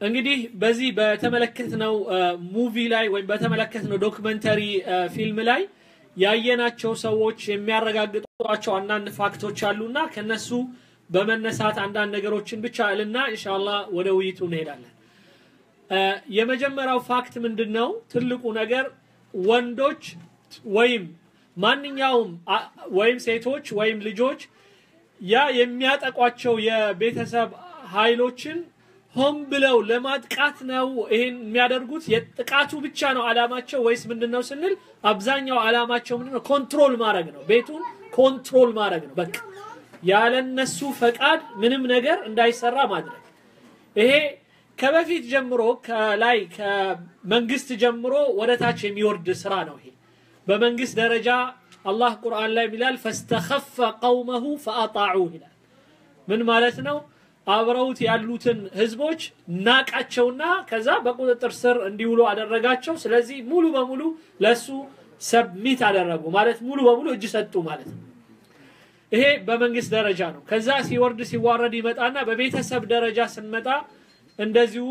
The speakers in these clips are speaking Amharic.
እንግዲህ በዚህ በተመለከተነው ሙቪ ላይ ወይ በተመለከተነው ዶክመንተሪ ፊልም ላይ ያየናቸው ሰዎች የሚያረጋግጧቸው አንዳንድ ፋክቶች አሉና ከነሱ በመነሳት አንዳንድ ነገሮችን ብቻ አልና ኢንሻአላህ ወደ ውይይቱ እንሄዳለን። የመጀመሪያው ፋክት ምንድነው? ትልቁ ነገር ወንዶች ወይም ማንኛውም ወይም ሴቶች ወይም ልጆች ያ የሚያጠቋቸው የቤተሰብ ኃይሎችን ሆም ብለው ለማጥቃት ነው ይሄን የሚያደርጉት? የጥቃቱ ብቻ ነው አላማቸው ወይስ ምንድነው ስንል አብዛኛው አላማቸው ምንድነው? ኮንትሮል ማድረግ ነው። ቤቱን ኮንትሮል ማድረግ ነው። በቃ ያለነሱ ፈቃድ ምንም ነገር እንዳይሰራ ማድረግ። ይሄ ከበፊት ጀምሮ ከላይ ከመንግስት ጀምሮ ወደታች የሚወርድ ስራ ነው። ይሄ በመንግስት ደረጃ አላህ ቁርአን ላይ ይላል فاستخف قومه فاطاعوه ይላል። ምን ማለት ነው? አብረውት ያሉትን ህዝቦች ናቃቸውና ከዛ በቁጥጥር ስር እንዲውሉ አደረጋቸው። ስለዚህ ሙሉ በሙሉ ለሱ ሰብሚት አደረጉ ማለት ሙሉ በሙሉ እጅ ሰጡ ማለት ነው። ይሄ በመንግስት ደረጃ ነው። ከዛ ሲወርድ ሲዋረድ ይመጣና በቤተሰብ ደረጃ ስንመጣ እንደዚሁ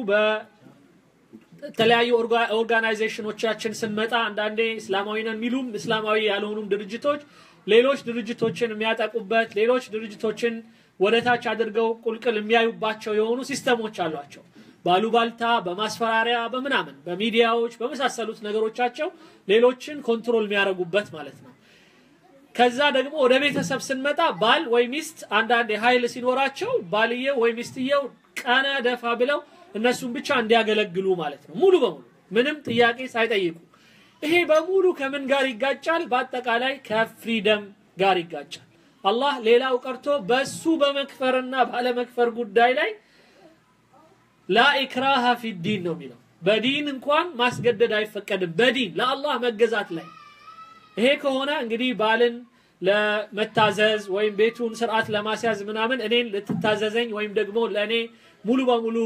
በተለያዩ ኦርጋናይዜሽኖቻችን ስንመጣ አንዳንዴ እስላማዊ ነን የሚሉም እስላማዊ ያልሆኑም ድርጅቶች ሌሎች ድርጅቶችን የሚያጠቁበት ሌሎች ድርጅቶችን ወደታች አድርገው ቁልቁል የሚያዩባቸው የሆኑ ሲስተሞች አሏቸው። ባሉባልታ በማስፈራሪያ በመናምን በሚዲያዎች በመሳሰሉት ነገሮቻቸው ሌሎችን ኮንትሮል የሚያረጉበት ማለት ነው። ከዛ ደግሞ ወደ ቤተሰብ ስንመጣ ባል ወይ ሚስት አንዳንዴ ኃይል ሲኖራቸው ባልየው ወይ ሚስትየው ቀና ደፋ ብለው እነሱን ብቻ እንዲያገለግሉ ማለት ነው። ሙሉ በሙሉ ምንም ጥያቄ ሳይጠይቁ። ይሄ በሙሉ ከምን ጋር ይጋጫል? በአጠቃላይ ከፍሪደም ጋር ይጋጫል። አላህ ሌላው ቀርቶ በሱ በመክፈርና ባለመክፈር ጉዳይ ላይ ላ ኢክራሃ ፊ ዲን ነው የሚለው። በዲን እንኳን ማስገደድ አይፈቀድም። በዲን ለአላህ መገዛት ላይ ይሄ ከሆነ እንግዲህ ባልን ለመታዘዝ ወይም ቤቱን ስርዓት ለማስያዝ ምናምን እኔን ልትታዘዘኝ ወይም ደግሞ ለኔ ሙሉ በሙሉ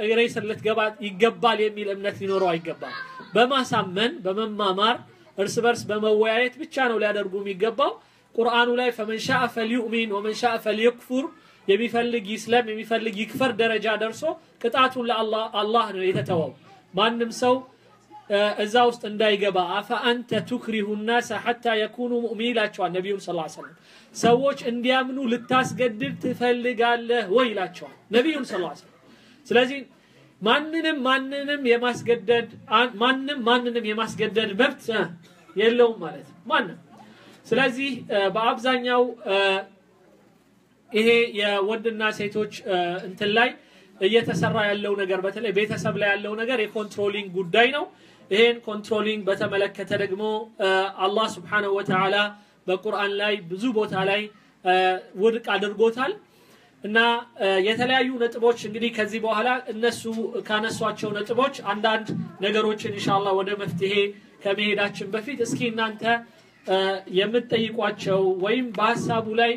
እግሬስር ልትገባ ይገባል የሚል እምነት ሊኖረው አይገባም። በማሳመን በመማማር እርስ በርስ በመወያየት ብቻ ነው ሊያደርጉ የሚገባው። ቁርአኑ ላይ فمن شاء فليؤمن ومن شاء فليكفر የሚፈልግ ይስለም የሚፈልግ ይክፈር ደረጃ ደርሶ ቅጣቱን ለአላህ ነው የተተወው። ማንም ሰው እዛ ውስጥ እንዳይገባ አፈአንተ تكره الناس حتى يكونوا مؤمنين ይላቸዋል ነብዩ ሰለላሁ ዐለይሂ ወሰለም። ሰዎች እንዲያምኑ ልታስገድድ ትፈልጋለህ ወይ ይላቸዋል ነብዩ ሰለላሁ ዐለይሂ ወሰለም። ስለዚህ ማንንም የማስገደድ መብት የለውም ማለት ነው ማንንም። ስለዚህ በአብዛኛው ይሄ የወንድና ሴቶች እንትን ላይ እየተሰራ ያለው ነገር በተለይ ቤተሰብ ላይ ያለው ነገር የኮንትሮሊንግ ጉዳይ ነው። ይሄን ኮንትሮሊንግ በተመለከተ ደግሞ አላህ Subhanahu Wa Ta'ala በቁርአን ላይ ብዙ ቦታ ላይ ውድቅ አድርጎታል። እና የተለያዩ ነጥቦች እንግዲህ ከዚህ በኋላ እነሱ ካነሷቸው ነጥቦች አንዳንድ ነገሮችን ኢንሻአላህ ወደ መፍትሄ ከመሄዳችን በፊት እስኪ እናንተ የምትጠይቋቸው ወይም በሐሳቡ ላይ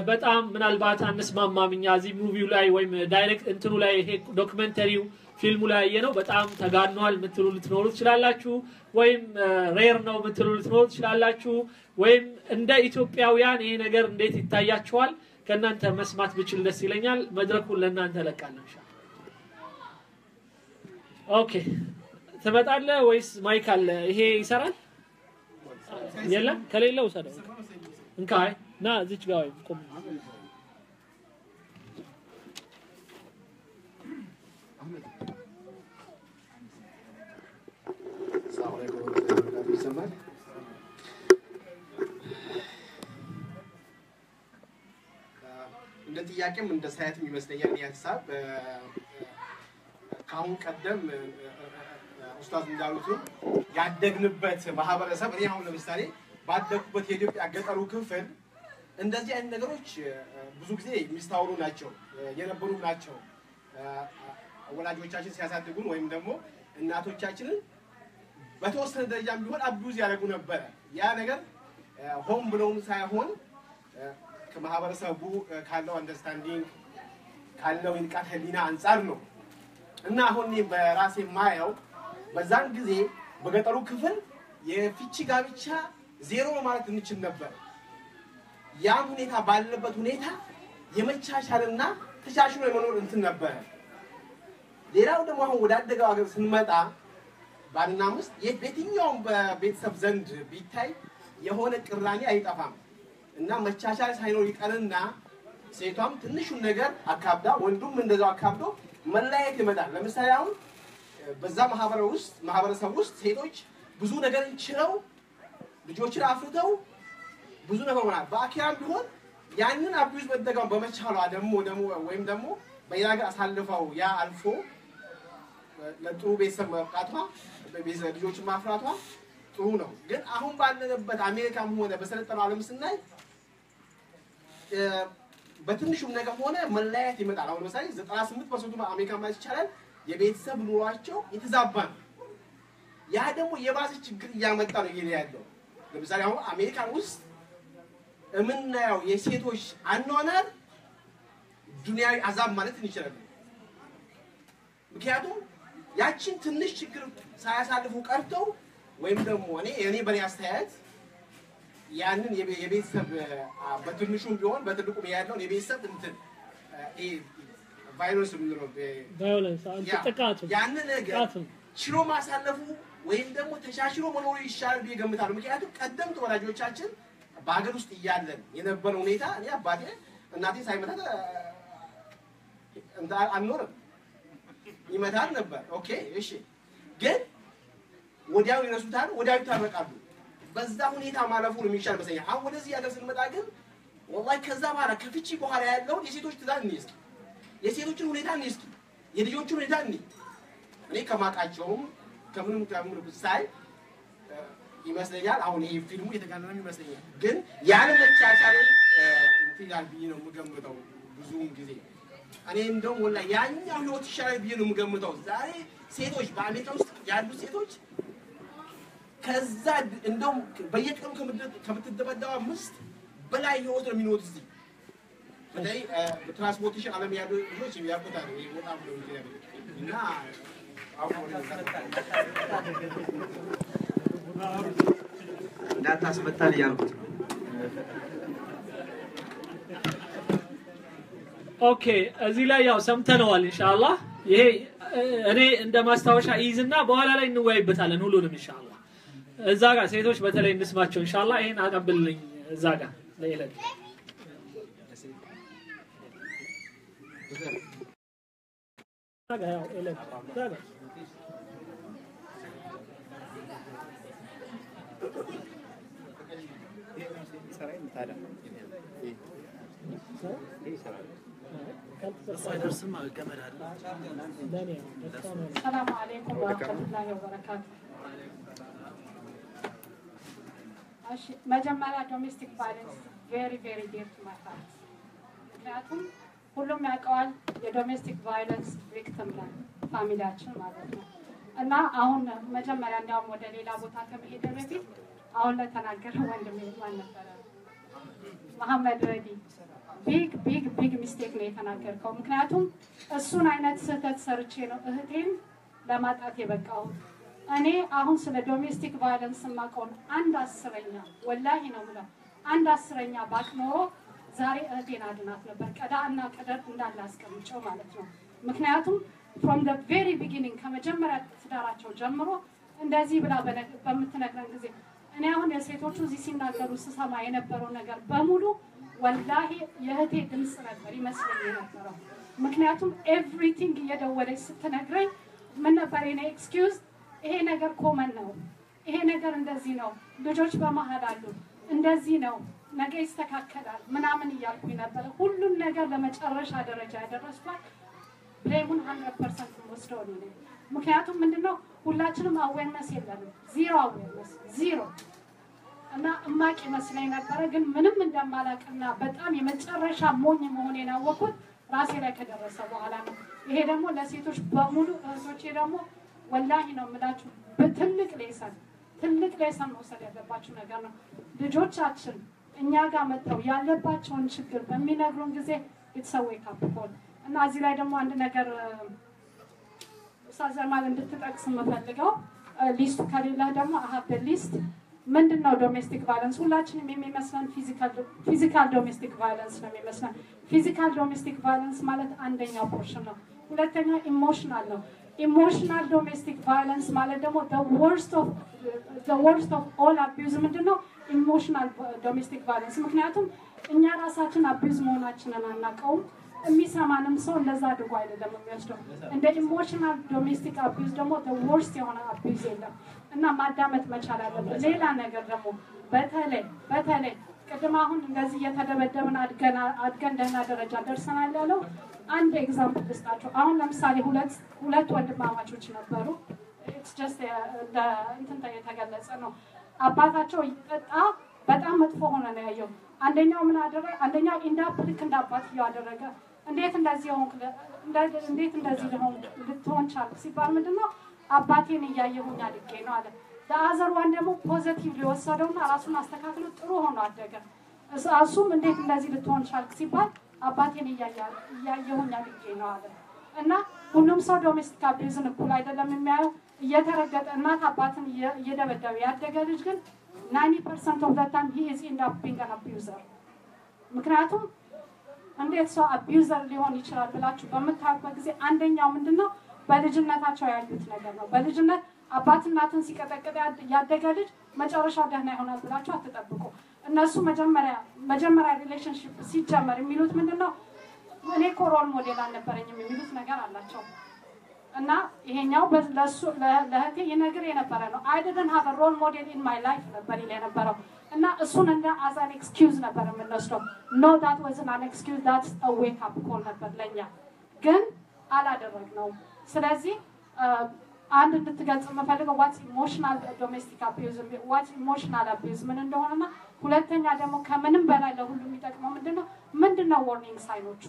በጣም ምናልባት አንስማማምኛ እዚህ ሙቪው ላይ ወይም ዳይሬክት እንትኑ ላይ ይሄ ዶክመንተሪው ፊልሙ ላይ የነው በጣም ተጋኗል ምትሉ ልትኖሩ ትችላላችሁ ወይም ሬር ነው ምትሉ ልትኖሩ ትችላላችሁ ወይም እንደ ኢትዮጵያውያን ይሄ ነገር እንዴት ይታያችኋል ከናንተ መስማት ብችል ደስ ይለኛል። መድረኩን ለናንተ ለቃለሁ ኢንሻአላህ። ኦኬ ተመጣለ ወይስ ማይክ አለ? ይሄ ይሰራል? የለም ከሌለው ሰደው እንካይ ና እዚች ጋር ወይ ቆም ሰላም አለይኩም ይሰማል? እንደ ጥያቄም እንደ ሳያትም ይመስለኛል የሐሳብ ካሁን ቀደም ኡስታዝ እንዳሉት ያደግንበት ማህበረሰብ እኔ አሁን ለምሳሌ ባደኩበት የኢትዮጵያ ገጠሩ ክፍል እንደዚህ አይነት ነገሮች ብዙ ጊዜ የሚስተዋሉ ናቸው የነበሩ ናቸው። ወላጆቻችን ሲያሳድጉን ወይም ደግሞ እናቶቻችንን በተወሰነ ደረጃም ቢሆን አብዩዝ ያደርጉ ነበር። ያ ነገር ሆም ብለውም ሳይሆን ከማህበረሰቡ ካለው አንደርስታንዲንግ ካለው ይንቃት ህሊና አንፃር ነው። እና አሁን በራሴ ማየው በዛን ጊዜ በገጠሩ ክፍል የፍቺ ጋብቻ ዜሮ ማለት እንችል ነበር። ያ ሁኔታ ባለበት ሁኔታ የመቻቻልና ተቻችሎ የመኖር እንትን ነበር። ሌላው ደግሞ አሁን ወዳደገው ሀገር ስንመጣ ባልና ሚስት የትኛውም በቤተሰብ ዘንድ ቢታይ የሆነ ቅራኔ አይጠፋም እና መቻቻል ሳይኖር ይቀርና ሴቷም ትንሹን ነገር አካብዳ ወንዱም እንደዛው አካብዶ መለያየት ይመጣል። ለምሳሌ አሁን በዛ ማህበረሰብ ውስጥ ሴቶች ብዙ ነገር ችለው ልጆችን አፍርተው ብዙ ነገር ሆናል። በአኪራም ቢሆን ያንን አቢዩዝ መደገም በመቻሏ ደግሞ ወይም ደግሞ በያጋ አሳልፈው ያ አልፎ ለጥሩ ቤተሰብ መብቃቷ ልጆችን ማፍራቷ ጥሩ ነው። ግን አሁን ባለንበት አሜሪካም ሆነ በሰለጠነው ዓለም ስናይ በትንሹም ነገር ሆነ መለያየት ይመጣል። አሁን ለምሳሌ 98% አሜሪካ ማለት ይቻላል የቤተሰብ ኑሯቸው የተዛባ ነው። ያ ደግሞ የባሰ ችግር እያመጣ ነው ያለው። ለምሳሌ አሁን አሜሪካን ውስጥ የምናየው የሴቶች አኗኗር ዱንያዊ አዛብ ማለት እንችላለን። ምክንያቱም ያችን ትንሽ ችግር ሳያሳልፉ ቀርተው ወይም ደግሞ እኔ በኔ አስተያየት ያንን የቤተሰብ በትንሹም ቢሆን በትልቁም ያለውን የቤተሰብ እንትን ቫይረስ ምንድነው ቫዮለንስ ጥቃቱ ያንን ነገር ችሎ ማሳለፉ ወይም ደግሞ ተሻሽሎ መኖሩ ይሻላል ብዬ ገምታለሁ። ምክንያቱም ቀደምት ወላጆቻችን በአገር ውስጥ እያለን የነበረው ሁኔታ እኔ አባቴ እናቴ ሳይመታ አንኖርም ይመታል ነበር። ኦኬ እሺ፣ ግን ወዲያው ይነሱታል፣ ወዲያው ይታረቃሉ። በዛ ሁኔታ ማለፉ ነው የሚሻል መሰለኝ። አሁን ወደዚህ ያገር ስንመጣ ግን ወላሂ ከዛ በኋላ ከፍቺ በኋላ ያለውን የሴቶች ትዳር እንይዝ፣ የሴቶችን ሁኔታ እንይዝ፣ የልጆችን ሁኔታ እንይዝ። እኔ ከማቃቸውም ከምንም ሳይ ይመስለኛል አሁን ይሄ ፊልሙ የተጋነነ ይመስለኛል። ግን ያለ መቻቻል እንትን ብዬ ነው የምገምተው ብዙውን ጊዜ እኔ እንደውም ወላሂ ያኛው ህይወት ይሻላል ብዬ ነው የምገምተው። ዛሬ ሴቶች በአሜሪካ ውስጥ ያሉ ሴቶች ከዛ እንደውም በየቀኑ ከምትደበደበው አምስት በላይ ህይወት ነው የሚኖሩት እዚህ። በተለይ በትራንስፖርቴሽን ዓለም ያሉ ልጆች ያውቁታል። ይሄ በጣም ነው የሚገርም እና እንዳታስመታል ያልኩት ነው። ኦኬ እዚህ ላይ ያው ሰምተነዋል ኢንሻአላህ። ይሄ እኔ እንደ ማስታወሻ ይዝና በኋላ ላይ እንወያይበታለን ሁሉንም ኢንሻአላህ። እዛ ጋር ሴቶች በተለይ እንስማቸው ኢንሻአላህ። ይሄን አቀብልልኝ እዛ ጋር ለይለኝ ያው ኤለን ዛጋ السلام عليكم ورحمة الله وبركاته. مجمّع domestic violence very dear to my heart. ምክንያቱም ሁሉም ያውቀዋል የዶሜስቲክ ቫዮለንስ ቪክቲም ነው ፋሚሊያችን ማለት ነው። እና አሁን መጀመሪያ እንደውም ወደ ሌላ ቦታ ከመሄድ በፊት አሁን ለተናገረው ወንድሜ ማን ነበር መሐመድ ረዲ ቢግ ሚስቴክ ነው የተናገርከው። ምክንያቱም እሱን አይነት ስህተት ሰርቼ ነው እህቴን ለማጣት የበቃው። እኔ አሁን ስለ ዶሜስቲክ ቫዮለንስ ማቆም 1/10 ወላሂ ነው ብለው 1/10 ባቅ ኖሮ ዛሬ እህቴን አድናት ነበር። ቀዳና ቀደር እንዳላስቀምጨው ማለት ነው። ምክንያቱም from the very beginning ከመጀመሪያ ትዳራቸው ጀምሮ እንደዚህ ብላ በምትነግረን ጊዜ እኔ አሁን የሴቶቹ እዚህ ሲናገሩ ስሰማ የነበረው ነገር በሙሉ ወላሂ የእህቴ ድምጽ ነበር ይመስለኝ የነበረው። ምክንያቱም ኤቭሪቲንግ እየደወለች ስትነግረኝ ምን ነበር የኔ ኤክስኪውዝ ይሄ ነገር ኮመን ነው፣ ይሄ ነገር እንደዚህ ነው፣ ልጆች በመሃል አሉ፣ እንደዚህ ነው፣ ነገ ይስተካከላል ምናምን እያልኩኝ ነበር። ሁሉም ነገር ለመጨረሻ ደረጃ ያደረስኳት ብሌሙን 100% ወስደው ነው። ምክንያቱም ምንድነው ሁላችንም አዌርነስ የለንም፣ ዜሮ አዌርነስ ዜሮ እና እማቂ መስለኝ ነበር። ግን ምንም እንደማላቅና በጣም የመጨረሻ ሞኝ መሆኔን ያወቅኩት ራሴ ላይ ከደረሰ በኋላ ነው። ይሄ ደግሞ ለሴቶች በሙሉ እህቶቼ ደግሞ ወላሂ ነው የምላችሁ በትልቅ ሌሰን መውሰድ ያለባችሁ ነገር ነው። ልጆቻችን እኛ ጋር መጥተው ያለባቸውን ችግር በሚነግሩን ጊዜ የተሰወይ ካፕኮል እና እዚህ ላይ ደግሞ አንድ ነገር ኡስታዝ ጀማል እንድትጠቅስ የምፈልገው ሊስቱ ከሌላ ደግሞ አሀብ ሊስት ምንድነው ዶሜስቲክ ቫዮለንስ? ሁላችንም የሚመስለን ፊዚካል ዶሜስቲክ ቫዮለንስ ነው የሚመስለን። ፊዚካል ዶሜስቲክ ቫዮለንስ ማለት አንደኛው ፖርሽን ነው። ሁለተኛው ኢሞሽናል ነው። ኢሞሽናል ዶሜስቲክ ቫዮለንስ ማለት ደግሞ the worst of all abuse ምንድነው? ኢሞሽናል ዶሜስቲክ ቫዮለንስ። ምክንያቱም እኛ ራሳችን አቢዩዝ መሆናችንን አናውቀውም። የሚሰማንም ሰው እንደዛ አድርጎ አይደለም የሚወስደው። እንደ ኢሞሽናል ዶሜስቲክ አቢዩዝ ደግሞ the worst የሆነ አቢዩዝ የለም እና ማዳመጥ መቻል አለብን። ሌላ ነገር ደግሞ በተለይ ቅድም አሁን እንደዚህ እየተደበደብን አድገን ደህና ደረጃ ደርሰናል ያለው አንድ ኤግዛምፕል ልስጣቸው። አሁን ለምሳሌ ሁለት ወንድማማቾች ነበሩ። ኢትስ ጀስት እንትን የተገለጸ ነው። አባታቸው ይጠጣ በጣም መጥፎ ሆነ ነው ያየው። አንደኛው ምን አደረገ? አንደኛው ኢንዳፕሊክ እንዳባትየው አደረገ። እንዴት እንደዚህ ልትሆን ቻልክ ሲባል ምንድነው አባቴን እያየሁኝ አድጌ ነው አለ። ለአዘር ዋን ደግሞ ፖዚቲቭ ሊወሰደውና ራሱን አስተካክሎ ጥሩ ሆኖ አደገ። እሱም እንዴት እንደዚህ ልትሆን ቻልክ ሲባል አባቴን እያየሁኝ አድጌ ነው አለ። እና ሁሉም ሰው ዶሜስቲክ አቢዩዝን እኩል አይደለም የሚያየው። እየተረገጠ እናት አባትን እየደበደበ ያደገ ልጅ ግን 90% of the time he is end up being an abuser። ምክንያቱም እንዴት ሰው አቢዩዘር ሊሆን ይችላል ብላችሁ በምታውቁበት ጊዜ አንደኛው ምንድነው በልጅነታቸው ያዩት ነገር ነው። በልጅነት አባት እናትን ሲቀጠቅጥ ያደገ ልጅ መጨረሻው ደህና ይሆናል ብላችሁ አትጠብቁ። እነሱ መጀመሪያ ሪሌሽንሺፕ ሲጀመር የሚሉት ምንድነው እኔ እኮ ሮል ሞዴል አልነበረኝም የሚሉት ነገር አላቸው። እና ይሄኛው ለእህቴ ይነግር የነበረ ነው። I didn't have a role model in my life ነበር ይል የነበረው። እና እሱን እንደ as an excuse ነበር የምንወስደው። No, that wasn't an excuse, that's a wake up call ነበር ለኛ። ግን አላደረግነውም። ስለዚህ አንድ እንድትገልጽ የምፈልገው what's emotional domestic abuse ምን እንደሆነና ሁለተኛ ደግሞ ከምንም በላይ ለሁሉ የሚጠቅመው ምንድነው warning ሳይኖቹ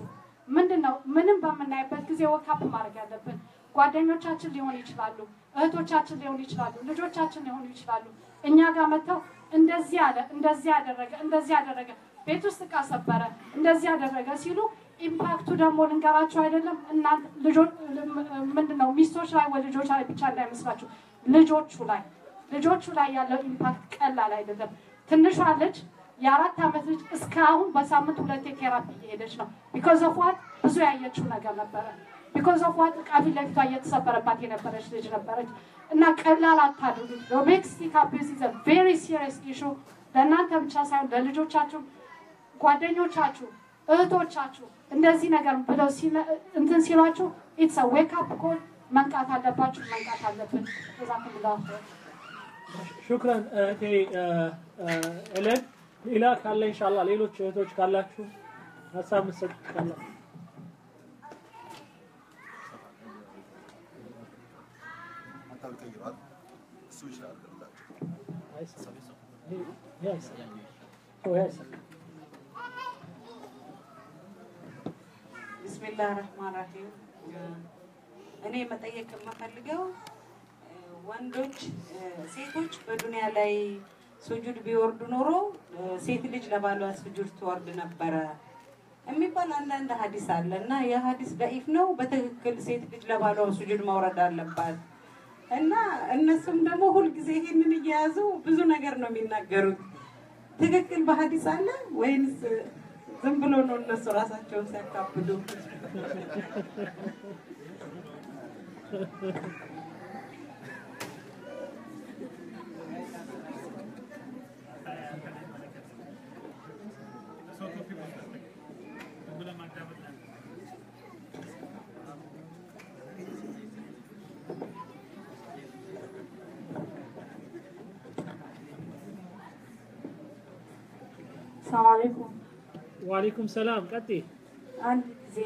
ምንም በምናይበት ጊዜ ወካፕ ማድረግ ያለብን ጓደኞቻችን ሊሆን ይችላሉ፣ እህቶቻችን ሊሆን ይችላሉ፣ ልጆቻችን ሊሆን ይችላሉ። እኛ ጋር መተው እንደዚህ ያደረገ ቤት ውስጥ ካሰበረ እንደዚህ ያደረገ ሲሉ ኢምፓክቱ ደግሞ ልንገራችሁ አይደለም እናንተ ምንድነው ሚስቶች ላይ ወይ ልጆች ላይ ብቻ እንዳይመስላችሁ ልጆቹ ላይ ያለው ኢምፓክት ቀላል አይደለም። ትንሿ ልጅ የ4 ዓመት ልጅ እስካሁን በሳምንት 2 ቴራፒ እየሄደች ነው። because of what ብዙ ያየችው ነገር ነበረ። because of what ቃፊ ለፊቷ እየተሰበረባት የነበረች ልጅ ነበረች። እና ቀላል አታድርጉት። domestic abuse is a very serious issue። ለእናንተ ብቻ ሳይሆን ለልጆቻችሁ፣ ጓደኞቻችሁ፣ እህቶቻችሁ እንደዚህ ነገር ብለው እንትን ሲሏችሁ it's a wake up call። መንቃት አለባችሁ፣ መንቃት አለብን። ጀዛኩሙላህ ኸይር። ሹክራን ኤለን። ሌላ ካለ ኢንሻአላህ ሌሎች እህቶች ካላችሁ ሀሳብ መስጠት ካላችሁ ቢስሚላህ ረህማን ረሂም። እኔ መጠየቅ የምፈልገው ወንዶች ሴቶች በዱንያ ላይ ሱጁድ ቢወርዱ ኖሮ ሴት ልጅ ለባሏ ሱጁድ ትወርድ ነበረ የሚባል አንዳንድ ሐዲስ አለና ያ ሐዲስ ضعيف ነው። በትክክል ሴት ልጅ ለባሏ ሱጁድ መውረድ አለባት እና እነሱም ደግሞ ሁሉ ጊዜ ይሄንን እያያዙ ብዙ ነገር ነው የሚናገሩት። ትክክል በሐዲስ አለ ወይስ ዝም ብሎ ነው እነሱ ራሳቸውን ሲያካብዱ? السلام عليكم. وعليكم السلام ቀጥይ። አንድ ጊዜ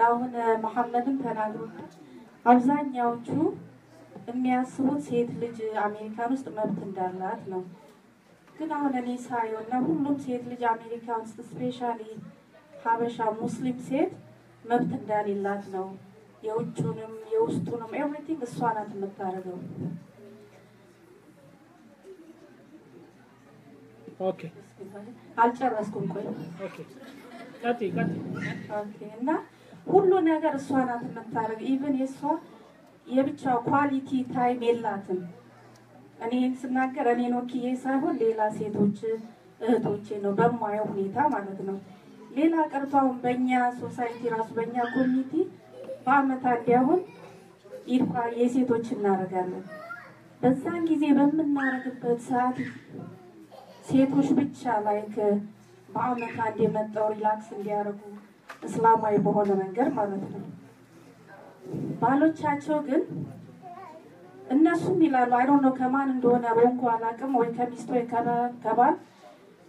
አሁን መሐመድን ተናግሮታል። አብዛኛዎቹ የሚያስቡት ሴት ልጅ አሜሪካን ውስጥ መብት እንዳላት ነው። ግን አሁን እኔ ሳየውና ሁሉም ሴት ልጅ አሜሪካ ውስጥ ስፔሻሊ ሀበሻ ሙስሊም ሴት መብት እንዳሌላት ነው። የውጭውንም የውስጡንም ኤቭሪቲንግ እሷ ናት የምታደርገው። ኦኬ አልጨረስኩም። ቆይ ኦኬ ቀጥይ። ኦኬ እና ሁሉ ነገር እሷ ናት የምታደርገው። ኢቭን የእሷ የብቻ ኳሊቲ ታይም የላትም። እኔን ስናገር እኔን ወክዬ ሳይሆን ሌላ ሴቶች እህቶቼ ነው በማየው ሁኔታ ማለት ነው። ሌላ ቀርቷን በእኛ ሶሳይቲ ራሱ በእኛ ኮሚኒቲ በአመት አንዴ አሁን ኢርፋ የሴቶች እናደርጋለን። በዛን ጊዜ በምናደርግበት ሰዓት ሴቶች ብቻ ላይክ በአመት አንዴ መጣው ሪላክስ እንዲያደርጉ እስላማዊ በሆነ መንገድ ማለት ነው። ባሎቻቸው ግን እነሱም ይላሉ አይ ዶንት ኖ ከማን እንደሆነ ወንኳ አላቅም ወይ ከሚስት ወይ ከባል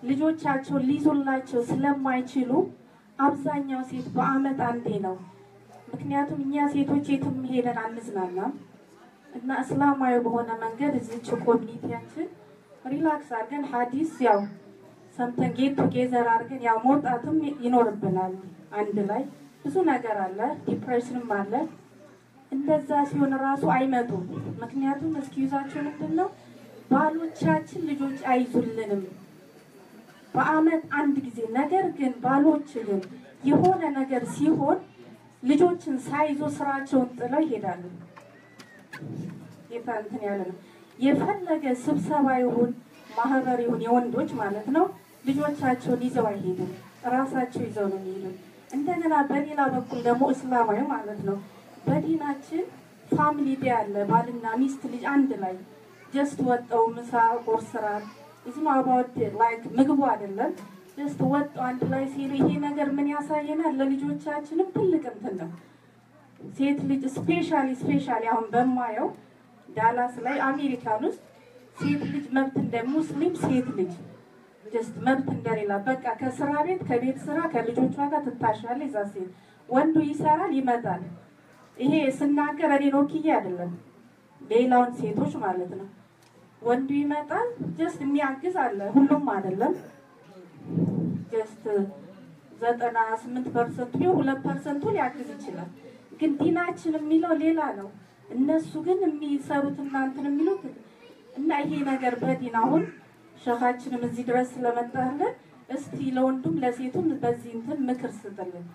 ልጆቻቸው ሊይዙላቸው ስለማይችሉ አብዛኛው ሴት በአመት አንዴ ነው። ምክንያቱም እኛ ሴቶች የትም ሄደን አንዝናናም እና እስላማዊ በሆነ መንገድ እዚች ኮሚኒቲያችን ሪላክስ አድርገን ሐዲስ ያው ሰምተን ጌት ቱጌዘር አድርገን ያው መውጣትም ይኖርብናል። አንድ ላይ ብዙ ነገር አለ፣ ዲፕሬሽንም አለ። እንደዛ ሲሆን ራሱ አይመጡም። ምክንያቱም እስኪዩዛቸው ምንድነው ባሎቻችን ልጆች አይዙልንም በአመት አንድ ጊዜ። ነገር ግን ባሎች ግን የሆነ ነገር ሲሆን ልጆችን ሳይዙ ስራቸውን ጥለው ይሄዳሉ። የታንተን ያለ ነው የፈለገ ስብሰባ ይሁን ማህበር ይሁን የወንዶች ማለት ነው ልጆቻቸውን ይዘው አይሄዱም፣ ራሳቸው ይዘው ነው የሚሄዱት። እንደገና በሌላ በኩል ደግሞ እስላማዊ ማለት ነው በዲናችን ፋሚሊ ዴይ አለ። ባልና ሚስት ልጅ አንድ ላይ ጀስት ወጣው ምሳ ቆርስራል ኢዝማ አባውት ላይክ ምግቡ አይደለም ጀስት ወጣው አንድ ላይ ሲሉ ይሄ ነገር ምን ያሳየናል? ለልጆቻችንም ትልቅ እንትን ነው። ሴት ልጅ ስፔሻሊ አሁን በማየው ዳላስ ላይ አሜሪካን ውስጥ ሴት ልጅ መብት እንደ ሙስሊም ሴት ልጅ ጀስት መብት እንደሌላ በቃ ከስራ ቤት ከቤት ስራ ከልጆቿ ጋር ትታሻለች። እዛ ሴት ወንዱ ይሰራል ይመጣል። ይሄ ስናገር እኔ ወክዬ አይደለም ሌላውን ሴቶች ማለት ነው። ወንዱ ይመጣል ጀስት የሚያግዝ አለ፣ ሁሉም አይደለም። ጀስት 98% ነው 2% ሊያግዝ ይችላል። ግን ዲናችን የሚለው ሌላ ነው። እነሱ ግን የሚሰሩት እናንተን የሚሉት እና ይሄ ነገር በዲን አሁን ሸኻችንም እዚህ ድረስ ስለመጣለን እስቲ ለወንዱም ለሴቱም በዚህ እንትን ምክር ስጥልን።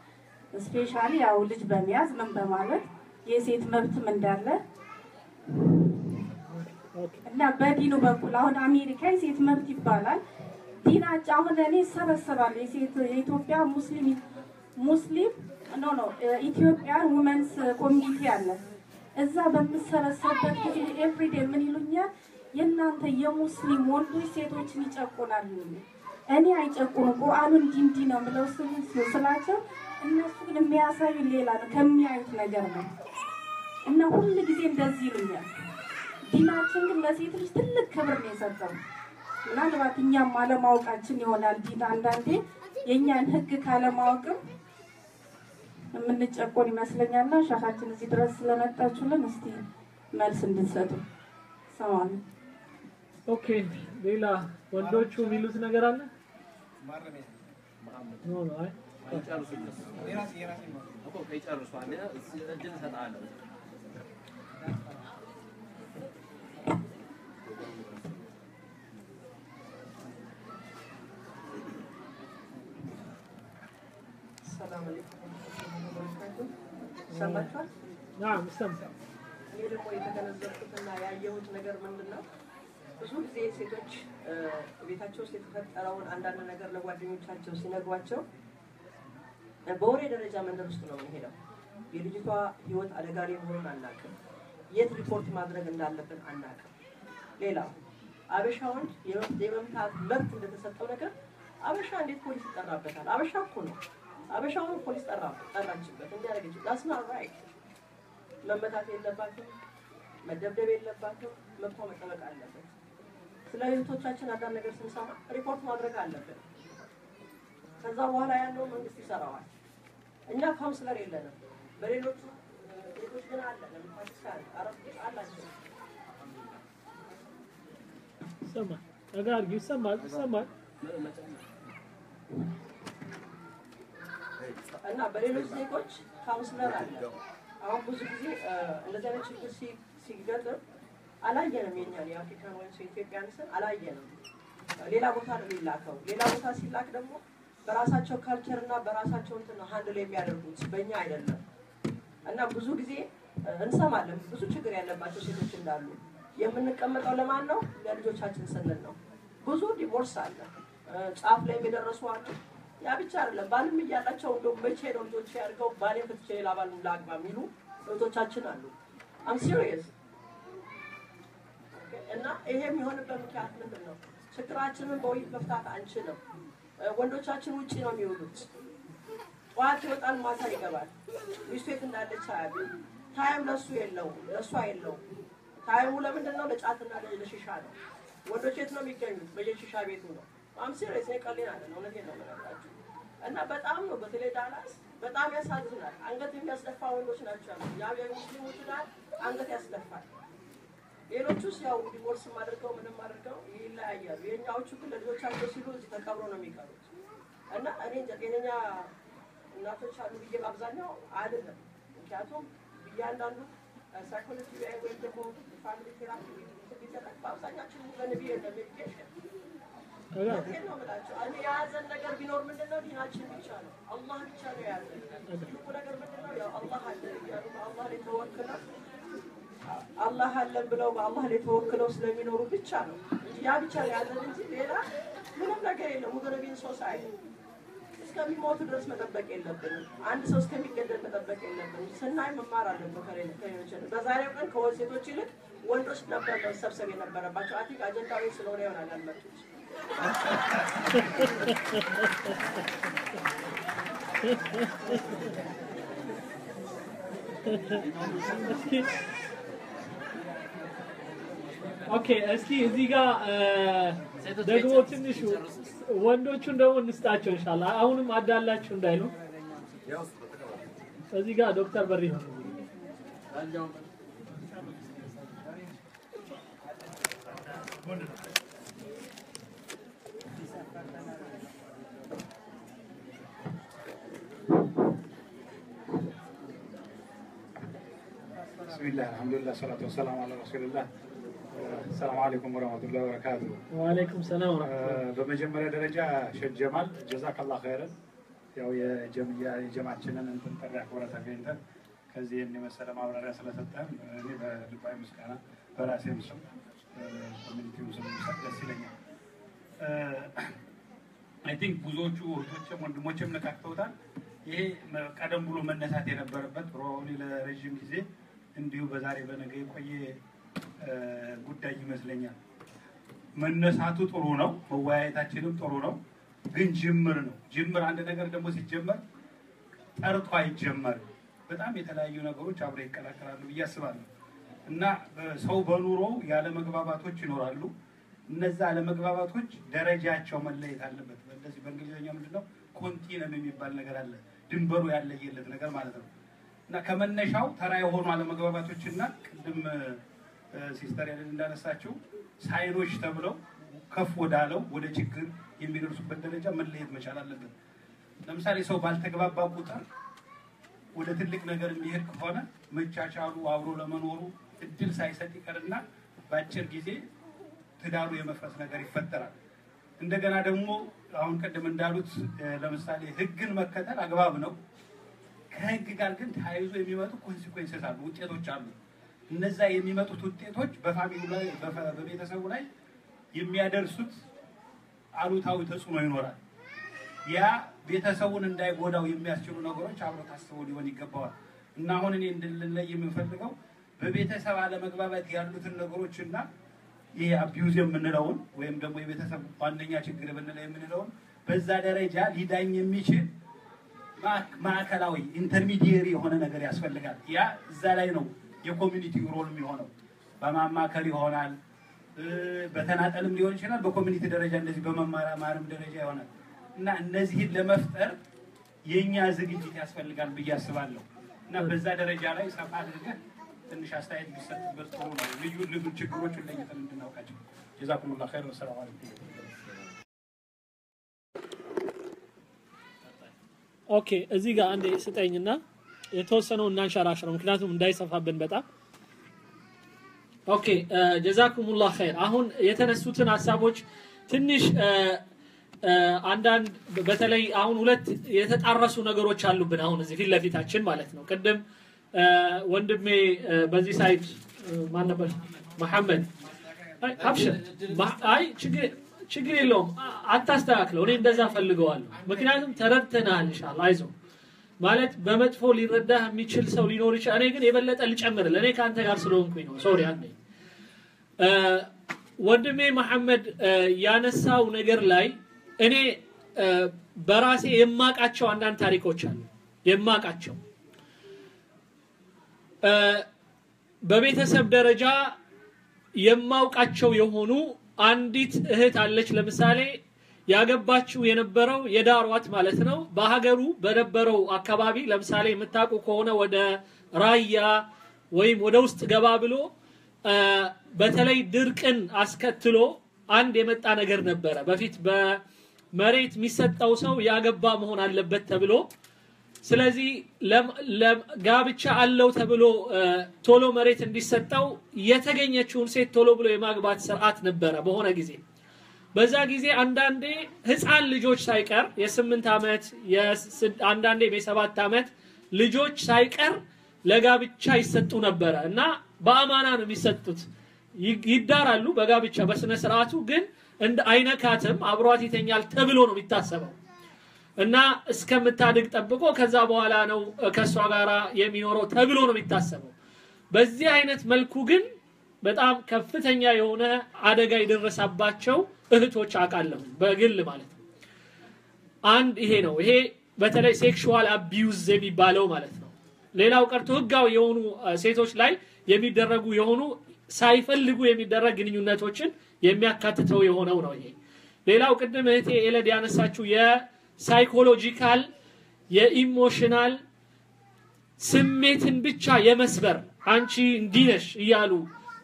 ስፔሻሊ ያው ልጅ በሚያዝ ምን በማለት የሴት መብትም እንዳለ እና በዲኑ በኩል አሁን አሜሪካ የሴት መብት ይባላል። ዲናቸው አሁን እኔ ሰበሰባለሁ የሴት የኢትዮጵያ ሙስሊም ኢትዮጵያን ውመንስ ኮሚኒቲ አለ። እዛ በምሰበሰብበት ጊዜ ኤቭሪዴ ምን ይሉኛል? የእናንተ የሙስሊም ወንዶች ሴቶችን ይጨቁናሉ። እኔ አይጨቁኑም ቁርአኑ እንዲህ ነው ብለው ስላቸው እነሱ ግን የሚያሳዩ ሌላ ነው ከሚያዩት ነገር ነው። እና ሁሉ ጊዜ እንደዚህ ይሉኛል። ዲናችን ግን ለሴት ልጅ ትልቅ ክብር ነው የሰጠው። ምናልባት እኛም አለማወቃችን ይሆናል ዲን አንዳንዴ የእኛን ህግ ካለማወቅም የምንጨቆን ይመስለኛልና ሸኻችን እዚህ ድረስ ስለመጣችሁልን እስቲ መልስ እንድትሰጡ ሰማን። ኦኬ ሌላ ወንዶቹ የሚሉት ነገር አለ? ኖ አይ ሰላም አለይኩም ወራህመቱላሂ ሰማችኋል? ናም ሰምታ እኔ ደግሞ የተገነዘብኩትና ያየሁት ነገር ምንድነው ብዙ ጊዜ ሴቶች ቤታቸው ውስጥ የተፈጠረውን አንዳንድ ነገር ለጓደኞቻቸው ሲነግሯቸው በወሬ ደረጃ መንደር ውስጥ ነው የሚሄደው። የልጅቷ ህይወት አደጋ ላይ መሆኑን አናውቅም። የት ሪፖርት ማድረግ እንዳለብን አናውቅም። ሌላው አበሻ ወንድ የመምታት መብት እንደተሰጠው ነገር አበሻ እንዴት ፖሊስ ይጠራበታል? አበሻ እኮ ነው። አበሻውን ፖሊስ ጠራችበት እንዲያደርገች that's not right። መመታት የለባትም፣ መደብደብ የለባትም፣ መብቷ መጠበቅ አለበት። ስለ እህቶቻችን አንዳንድ ነገር ስንሰማ ሪፖርት ማድረግ አለብን። ከዛ በኋላ ያለው መንግስት ይሰራዋል። እኛ ካውንስለር የለንም። በሌሎቹ ሴቶች ግን አለ። ለምሳሌ አረብ አላቸው። ይሰማል አጋር ይሰማል እና በሌሎች ዜጎች ካውንስለር አለ። አሁን ብዙ ጊዜ እንደዚህ አይነት ችግር ሲገጥም አላየንም። የኛን የአፍሪካን ወይም የኢትዮጵያን ስን አላየንም። ሌላ ቦታ ነው የሚላከው። ሌላ ቦታ ሲላክ ደግሞ በራሳቸው ካልቸር እና በራሳቸው እንትን ነው ሃንድል የሚያደርጉት፣ በእኛ አይደለም። እና ብዙ ጊዜ እንሰማለን ብዙ ችግር ያለባቸው ሴቶች እንዳሉ። የምንቀመጠው ለማን ነው? ለልጆቻችን ስንል ነው። ብዙ ዲቮርስ አለ፣ ጫፍ ላይ የደረሱ አሉ። ያ ብቻ አይደለም፣ ባልም እያላቸው እንደው መቼ ነው ልጆች ያድርገው ባሌ ፍትቼ ሌላ ባል ላግባ የሚሉ እህቶቻችን አሉ። አም ሲሪየስ እና ይሄ የሚሆንበት ምክንያት ምንድን ነው? ችግራችንን በውይይት መፍታት አንችልም። ወንዶቻችን ውጪ ነው የሚውሉት። ጠዋት ይወጣል፣ ማታ ይገባል። ሚስቱ የት እንዳለች አያውቅም። ታይም ለሱ የለውም፣ ለሷ የለውም። ታይሙ ለምንድን ነው? ለጫትና ለሽሻ ነው። ወንዶች የት ነው የሚገኙት? በየሽሻ ቤቱ ነው። አም ሲሪየስ ቀሊና ነው። እውነቴን ነው የምነግራችሁ። እና በጣም ነው በተለይ ዳላስ በጣም ያሳዝናል። አንገት የሚያስደፋ ወንዶች ናቸው። ያ የሙስሊሞች ላይ አንገት ያስደፋል። ሌሎቹስ ያው ዲቮርስ አድርገው ምንም አድርገው ይለያያሉ። የኛዎቹ ግን ለልጆቻቸው ሲሉ እዚህ ተቀብሮ ነው የሚቀሩት። እና እኔ ጤነኛ እናቶች አሉ ብዬ በአብዛኛው አይደለም። ምክንያቱም እያንዳንዱ ሳይኮሎጂ ወይም ደግሞ ፋሚሊ ቴራፒ ቢደረግ በአብዛኛችን በነቢ ሜዲኬሽን ነው የምላቸው። እኔ የያዘን ነገር ቢኖር ምንድነው? ዲናችን ብቻ ነው። አላህ ብቻ ነው የያዘን። ትልቁ ነገር ምንድነው? ያው አላህ አለ እያሉ በአላህ ላይ ተወክለው አላህ አለን ብለው በአላህ ላይ ተወክለው ስለሚኖሩ ብቻ ነው እንጂ ያ ብቻ ነው ያለን እንጂ ሌላ ምንም ነገር የለም። ወገረቢን ሶሳይቲ እስከሚሞቱ ድረስ መጠበቅ የለብንም። አንድ ሰው እስከሚገደል መጠበቅ የለብንም። ስናይ መማር አለብን ከሌሎች። በዛሬው ቀን ከሴቶች ይልቅ ወንዶች ነበር መሰብሰብ የነበረባቸው። አቲክ አጀንዳዊ ስለሆነ ይሆናል ያልመጡት። ኦኬ እስኪ እዚህ ጋር ደግሞ ትንሽ ወንዶቹን ደግሞ እንስጣቸው ኢንሻአላህ። አሁንም አዳላችሁ እንዳይሉ እዚህ ጋር ዶክተር በሪሁ بسم الله الحمد لله والصلاة والسلام على رسول الله. السلام عليكم ورحمة الله وبركاته. وعليكم السلام ورحمة الله. በመጀመሪያ ደረጃ ሸህ ጀማል ጀዛከላህ ኸይረን ያው የጀማዓችንን እንትን ጥሪ አክብረህ ተገኝተህ ከዚህ የመሰለ ማብራሪያ ስለሰጠን እኔ በልባዊ ምስጋና በራሴም ስም ኮሚኒቲው ስም ደስ ይለኛል። አይ ቲንክ ብዙዎቹ እህቶችም ወንድሞችም ነካክተውታል። ይሄ ቀደም ብሎ መነሳት የነበረበት ፕሮባብሊ ለረጅም ጊዜ እንዲሁ በዛሬ በነገ የቆየ ጉዳይ ይመስለኛል። መነሳቱ ጥሩ ነው፣ መወያየታችንም ጥሩ ነው፣ ግን ጅምር ነው። ጅምር አንድ ነገር ደግሞ ሲጀመር ጠርቶ አይጀመርም። በጣም የተለያዩ ነገሮች አብረው ይቀላቀላሉ ብዬ አስባለሁ እና ሰው በኑሮ ያለ መግባባቶች ይኖራሉ። እነዛ ያለ መግባባቶች ደረጃቸው መለየት አለበት። እንደዚህ በእንግሊዝኛ ምንድነው ኮንቲነም የሚባል ነገር አለ፣ ድንበሩ ያለየለት ነገር ማለት ነው። እና ከመነሻው ተራ የሆኑ አለመግባባቶችና ቅድም ሲስተር ያለን እንዳነሳቸው ሳይኖች ተብለው ከፍ ወዳለው ወደ ችግር የሚደርሱበት ደረጃ መለየት መቻል አለበት። ለምሳሌ ሰው ባልተግባባ ቁጥር ወደ ትልቅ ነገር የሚሄድ ከሆነ መቻቻሉ አብሮ ለመኖሩ እድል ሳይሰጥ ይቀርና በአጭር ጊዜ ትዳሩ የመፍረስ ነገር ይፈጠራል። እንደገና ደግሞ አሁን ቀደም እንዳሉት ለምሳሌ ህግን መከተል አግባብ ነው። ከህግ ጋር ግን ተያይዞ የሚመጡ ኮንሲኩዌንስስ አሉ፣ ውጤቶች አሉ። እነዛ የሚመጡት ውጤቶች በፋሚሊ ላይ በቤተሰቡ ላይ የሚያደርሱት አሉታዊ ተጽዕኖ ይኖራል። ያ ቤተሰቡን እንዳይጎዳው የሚያስችሉ ነገሮች አብረው ታስበው ሊሆን ይገባዋል። እና አሁን እኔ እንድንለይ የምፈልገው በቤተሰብ አለመግባባት ያሉትን ነገሮችና ይሄ አቢዩዝ የምንለውን ወይም ደግሞ የቤተሰብ ዋነኛ ችግር የምንለውን በዛ ደረጃ ሊዳኝ የሚችል ማዕከላዊ ኢንተርሚዲየሪ የሆነ ነገር ያስፈልጋል። ያ እዛ ላይ ነው የኮሚኒቲ ሮል የሚሆነው። በማማከር ይሆናል፣ በተናጠልም ሊሆን ይችላል፣ በኮሚኒቲ ደረጃ እንደዚህ በመማራማርም ደረጃ ይሆናል። እና እነዚህን ለመፍጠር የኛ ዝግጅት ያስፈልጋል ብዬ አስባለሁ። እና በዛ ደረጃ ላይ ሰፋ አድርገህ ትንሽ አስተያየት ቢሰጥበት ጥሩ ነው። ልዩ ልዩ ችግሮችን ለይተን እንድናውቃቸው። ጀዛኩሙላህ ኸይር። ወሰላሙ አለይኩም። ኦኬ እዚህ ጋር አንዴ ስጠኝና የተወሰነው እናንሸራሽረው ምክንያቱም እንዳይሰፋብን በጣም። ኦኬ ጀዛኩሙላህ ኸይር። አሁን የተነሱትን ሐሳቦች ትንሽ አንዳንድ በተለይ አሁን ሁለት የተጣረሱ ነገሮች አሉብን አሁን እዚህ ፊት ለፊታችን ማለት ነው። ቅድም ወንድሜ በዚህ ሳይድ ማን ነበር መሐመድ አብሽር አይ ችግር የለውም አታስተካክለው እኔ እንደዛ ፈልገዋለሁ ምክንያቱም ተረድተናል ኢንሻአላህ አይዞህ ማለት በመጥፎ ሊረዳህ የሚችል ሰው ሊኖር ይችላል እኔ ግን የበለጠ ልጨምርልህ እኔ ካንተ ጋር ስለሆንኩኝ ነው ሶሪ አንዴ ወንድሜ መሐመድ ያነሳው ነገር ላይ እኔ በራሴ የማቃቸው አንዳንድ ታሪኮች አሉ የማቃቸው በቤተሰብ ደረጃ የማውቃቸው የሆኑ አንዲት እህት አለች ለምሳሌ ያገባችው የነበረው የዳሯት ማለት ነው በሀገሩ በነበረው አካባቢ ለምሳሌ የምታውቁ ከሆነ ወደ ራያ ወይም ወደ ውስጥ ገባ ብሎ በተለይ ድርቅን አስከትሎ አንድ የመጣ ነገር ነበረ በፊት በመሬት የሚሰጠው ሰው ያገባ መሆን አለበት ተብሎ ስለዚህ ለጋብቻ አለው ተብሎ ቶሎ መሬት እንዲሰጠው የተገኘችውን ሴት ቶሎ ብሎ የማግባት ስርዓት ነበረ በሆነ ጊዜ በዛ ጊዜ አንዳንዴ ህፃን ልጆች ሳይቀር የ8 አመት አንዳንዴ የ7 አመት ልጆች ሳይቀር ለጋብቻ ይሰጡ ነበረ እና በአማና ነው የሚሰጡት ይዳራሉ በጋብቻ በስነ ስርዓቱ ግን እንደ አይነካትም አብሯት ይተኛል ተብሎ ነው የሚታሰበው እና እስከምታድግ ጠብቆ ከዛ በኋላ ነው ከሷ ጋራ የሚኖረው ተብሎ ነው የሚታሰበው በዚህ አይነት መልኩ ግን በጣም ከፍተኛ የሆነ አደጋ ይደረሳባቸው እህቶች አቃለሁ በግል ማለት ነው አንድ ይሄ ነው ይሄ በተለይ ሴክሹዋል አቢዩዝ የሚባለው ማለት ነው ሌላው ቀርቶ ህጋው የሆኑ ሴቶች ላይ የሚደረጉ የሆኑ ሳይፈልጉ የሚደረግ ግንኙነቶችን የሚያካትተው የሆነው ነው ይሄ ሌላው ቅድም እህቴ ኤለድ ያነሳችው የሳይኮሎጂካል የኢሞሽናል ስሜትን ብቻ የመስበር አንቺ እንዲነሽ ይያሉ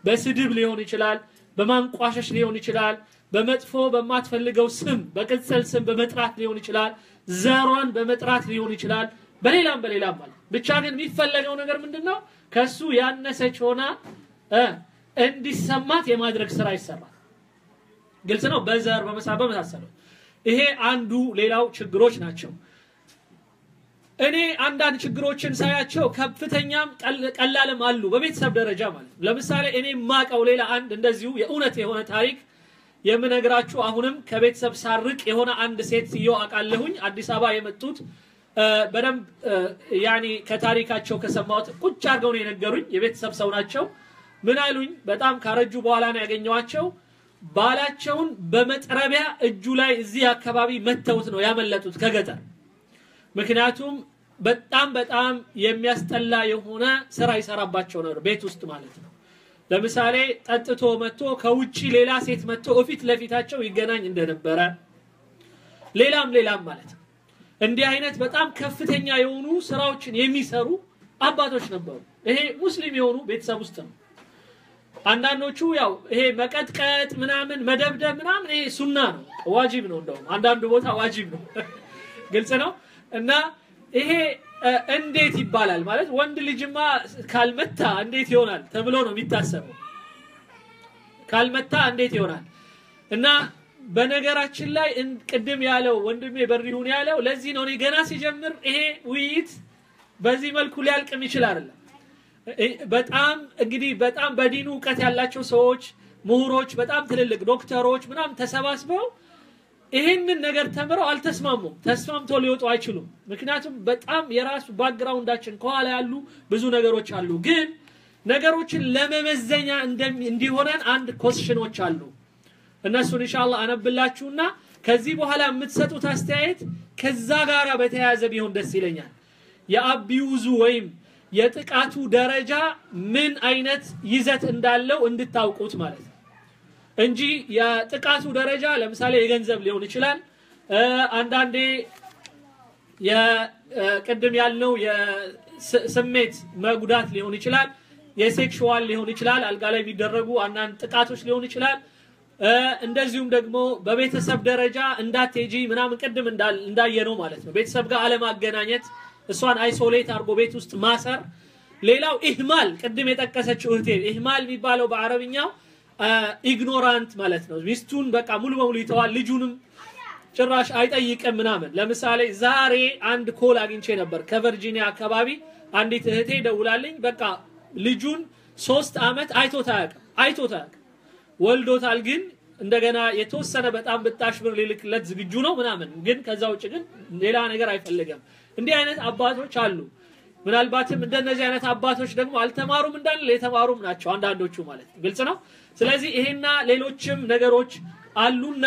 በስድብ ሊሆን ይችላል በማንቋሸሽ ሊሆን ይችላል በመጥፎ በማትፈልገው ስም በቅጽል ስም በመጥራት ሊሆን ይችላል ዘሯን በመጥራት ሊሆን ይችላል በሌላም ማለት ብቻ ግን የሚፈልገው ነገር ምንድነው ከሱ ያነሰች ሆና እንዲሰማት የማድረግ ስራ ይሰራል ግልጽ ነው በዘር በመሳበብ መሳሰለው ይሄ አንዱ ሌላው ችግሮች ናቸው እኔ አንዳንድ ችግሮችን ሳያቸው ከፍተኛም ቀላልም አሉ በቤተሰብ ደረጃ ማለት ለምሳሌ እኔ ማቀው ሌላ አንድ እንደዚሁ የእውነት የሆነ ታሪክ የምነግራችሁ አሁንም ከቤተሰብ ሳርቅ የሆነ አንድ ሴት ሲዮ አቃለሁኝ አዲስ አበባ የመጡት በደም ያኒ ከታሪካቸው ከሰማሁት ቁጭ አርገው ነው የነገሩኝ የቤተሰብ ሰው ናቸው ምን አሉኝ በጣም ካረጁ በኋላ ነው ያገኘዋቸው ባላቸውን በመጥረቢያ እጁ ላይ እዚህ አካባቢ መተውት ነው ያመለጡት ከገጠር ምክንያቱም በጣም የሚያስጠላ የሆነ ስራ ይሰራባቸው ነበር ቤት ውስጥ ማለት ነው ለምሳሌ ጠጥቶ መጥቶ ከውጪ ሌላ ሴት መጥቶ ኦፊት ለፊታቸው ይገናኝ እንደነበረ ሌላም ማለት ነው እንዲህ አይነት በጣም ከፍተኛ የሆኑ ስራዎችን የሚሰሩ አባቶች ነበሩ ይሄ ሙስሊም የሆኑ ቤተሰብ ውስጥ ነው አንዳንዶቹ ያው ይሄ መቀጥቀጥ ምናምን መደብደብ ምናምን ይሄ ሱና ነው ዋጂብ ነው እንደው አንዳንዱ ቦታ ዋጂብ ነው ግልጽ ነው እና ይሄ እንዴት ይባላል ማለት ወንድ ልጅማ ካልመታ እንዴት ይሆናል ተብሎ ነው የሚታሰበው ካልመታ እንዴት ይሆናል እና በነገራችን ላይ ቅድም ያለው ወንድሜ በሪሁን ያለው ለዚህ ነው እኔ ገና ሲጀምር ይሄ ውይይት በዚህ መልኩ ሊያልቅም ይችላል በጣም እንግዲህ በጣም በዲኑ ዕውቀት ያላቸው ሰዎች ምሁሮች በጣም ትልልቅ ዶክተሮች ምናም ተሰባስበው ይሄንን ነገር ተምረው አልተስማሙም ተስማምቶ ሊወጡ አይችሉም ምክንያቱም በጣም የራሱ ባክግራውንዳችን ከኋላ ያሉ ብዙ ነገሮች አሉ ግን ነገሮችን ለመመዘኛ እንዲሆነን አንድ ኮስሽኖች አሉ እነሱን ኢንሻአላህ አነብላችሁና ከዚህ በኋላ የምትሰጡት አስተያየት ከዛ ጋራ በተያያዘ ቢሆን ደስ ይለኛል የአቢዩዙ ወይም የጥቃቱ ደረጃ ምን አይነት ይዘት እንዳለው እንድታውቁት ማለት ነው እንጂ የጥቃቱ ደረጃ ለምሳሌ የገንዘብ ሊሆን ይችላል አንዳንዴ የቅድም ያልነው የስሜት መጉዳት ሊሆን ይችላል የሴክሹዋል ሊሆን ይችላል አልጋ ላይ የሚደረጉ አንዳንድ ጥቃቶች ሊሆን ይችላል እንደዚሁም ደግሞ በቤተሰብ ደረጃ እንዳትጂ ምናምን ቅድም እንዳየነው ማለት ነው ቤተሰብ ጋር አለማገናኘት እሷን አይሶሌት አርጎ ቤት ውስጥ ማሰር ሌላው ኢህማል ቅድም የጠቀሰችው እህቴ ኢህማል የሚባለው በአረብኛው ኢግኖራንት ማለት ነው ሚስቱን በቃ ሙሉ በሙሉ ይተዋል ልጁንም ጭራሽ አይጠይቅም ምናምን ለምሳሌ ዛሬ አንድ ኮል አግኝቼ ነበር ከቨርጂኒያ አካባቢ አንዲት እህቴ ደውላልኝ በቃ ልጁን 3 አመት አይቶት አያውቅም አይቶታል ወልዶታል ግን እንደገና የተወሰነ በጣም በጣሽ ብር ሊልክለት ዝግጁ ነው ምናምን ግን ከዛው ውጭ ግን ሌላ ነገር አይፈልግም እንዲህ አይነት አባቶች አሉ ምናልባትም እንደነዚህ አይነት አባቶች ደግሞ አልተማሩም እንዳለ የተማሩም ናቸው አንዳንዶቹ ማለት ግልጽ ነው ስለዚህ ይሄና ሌሎችም ነገሮች አሉና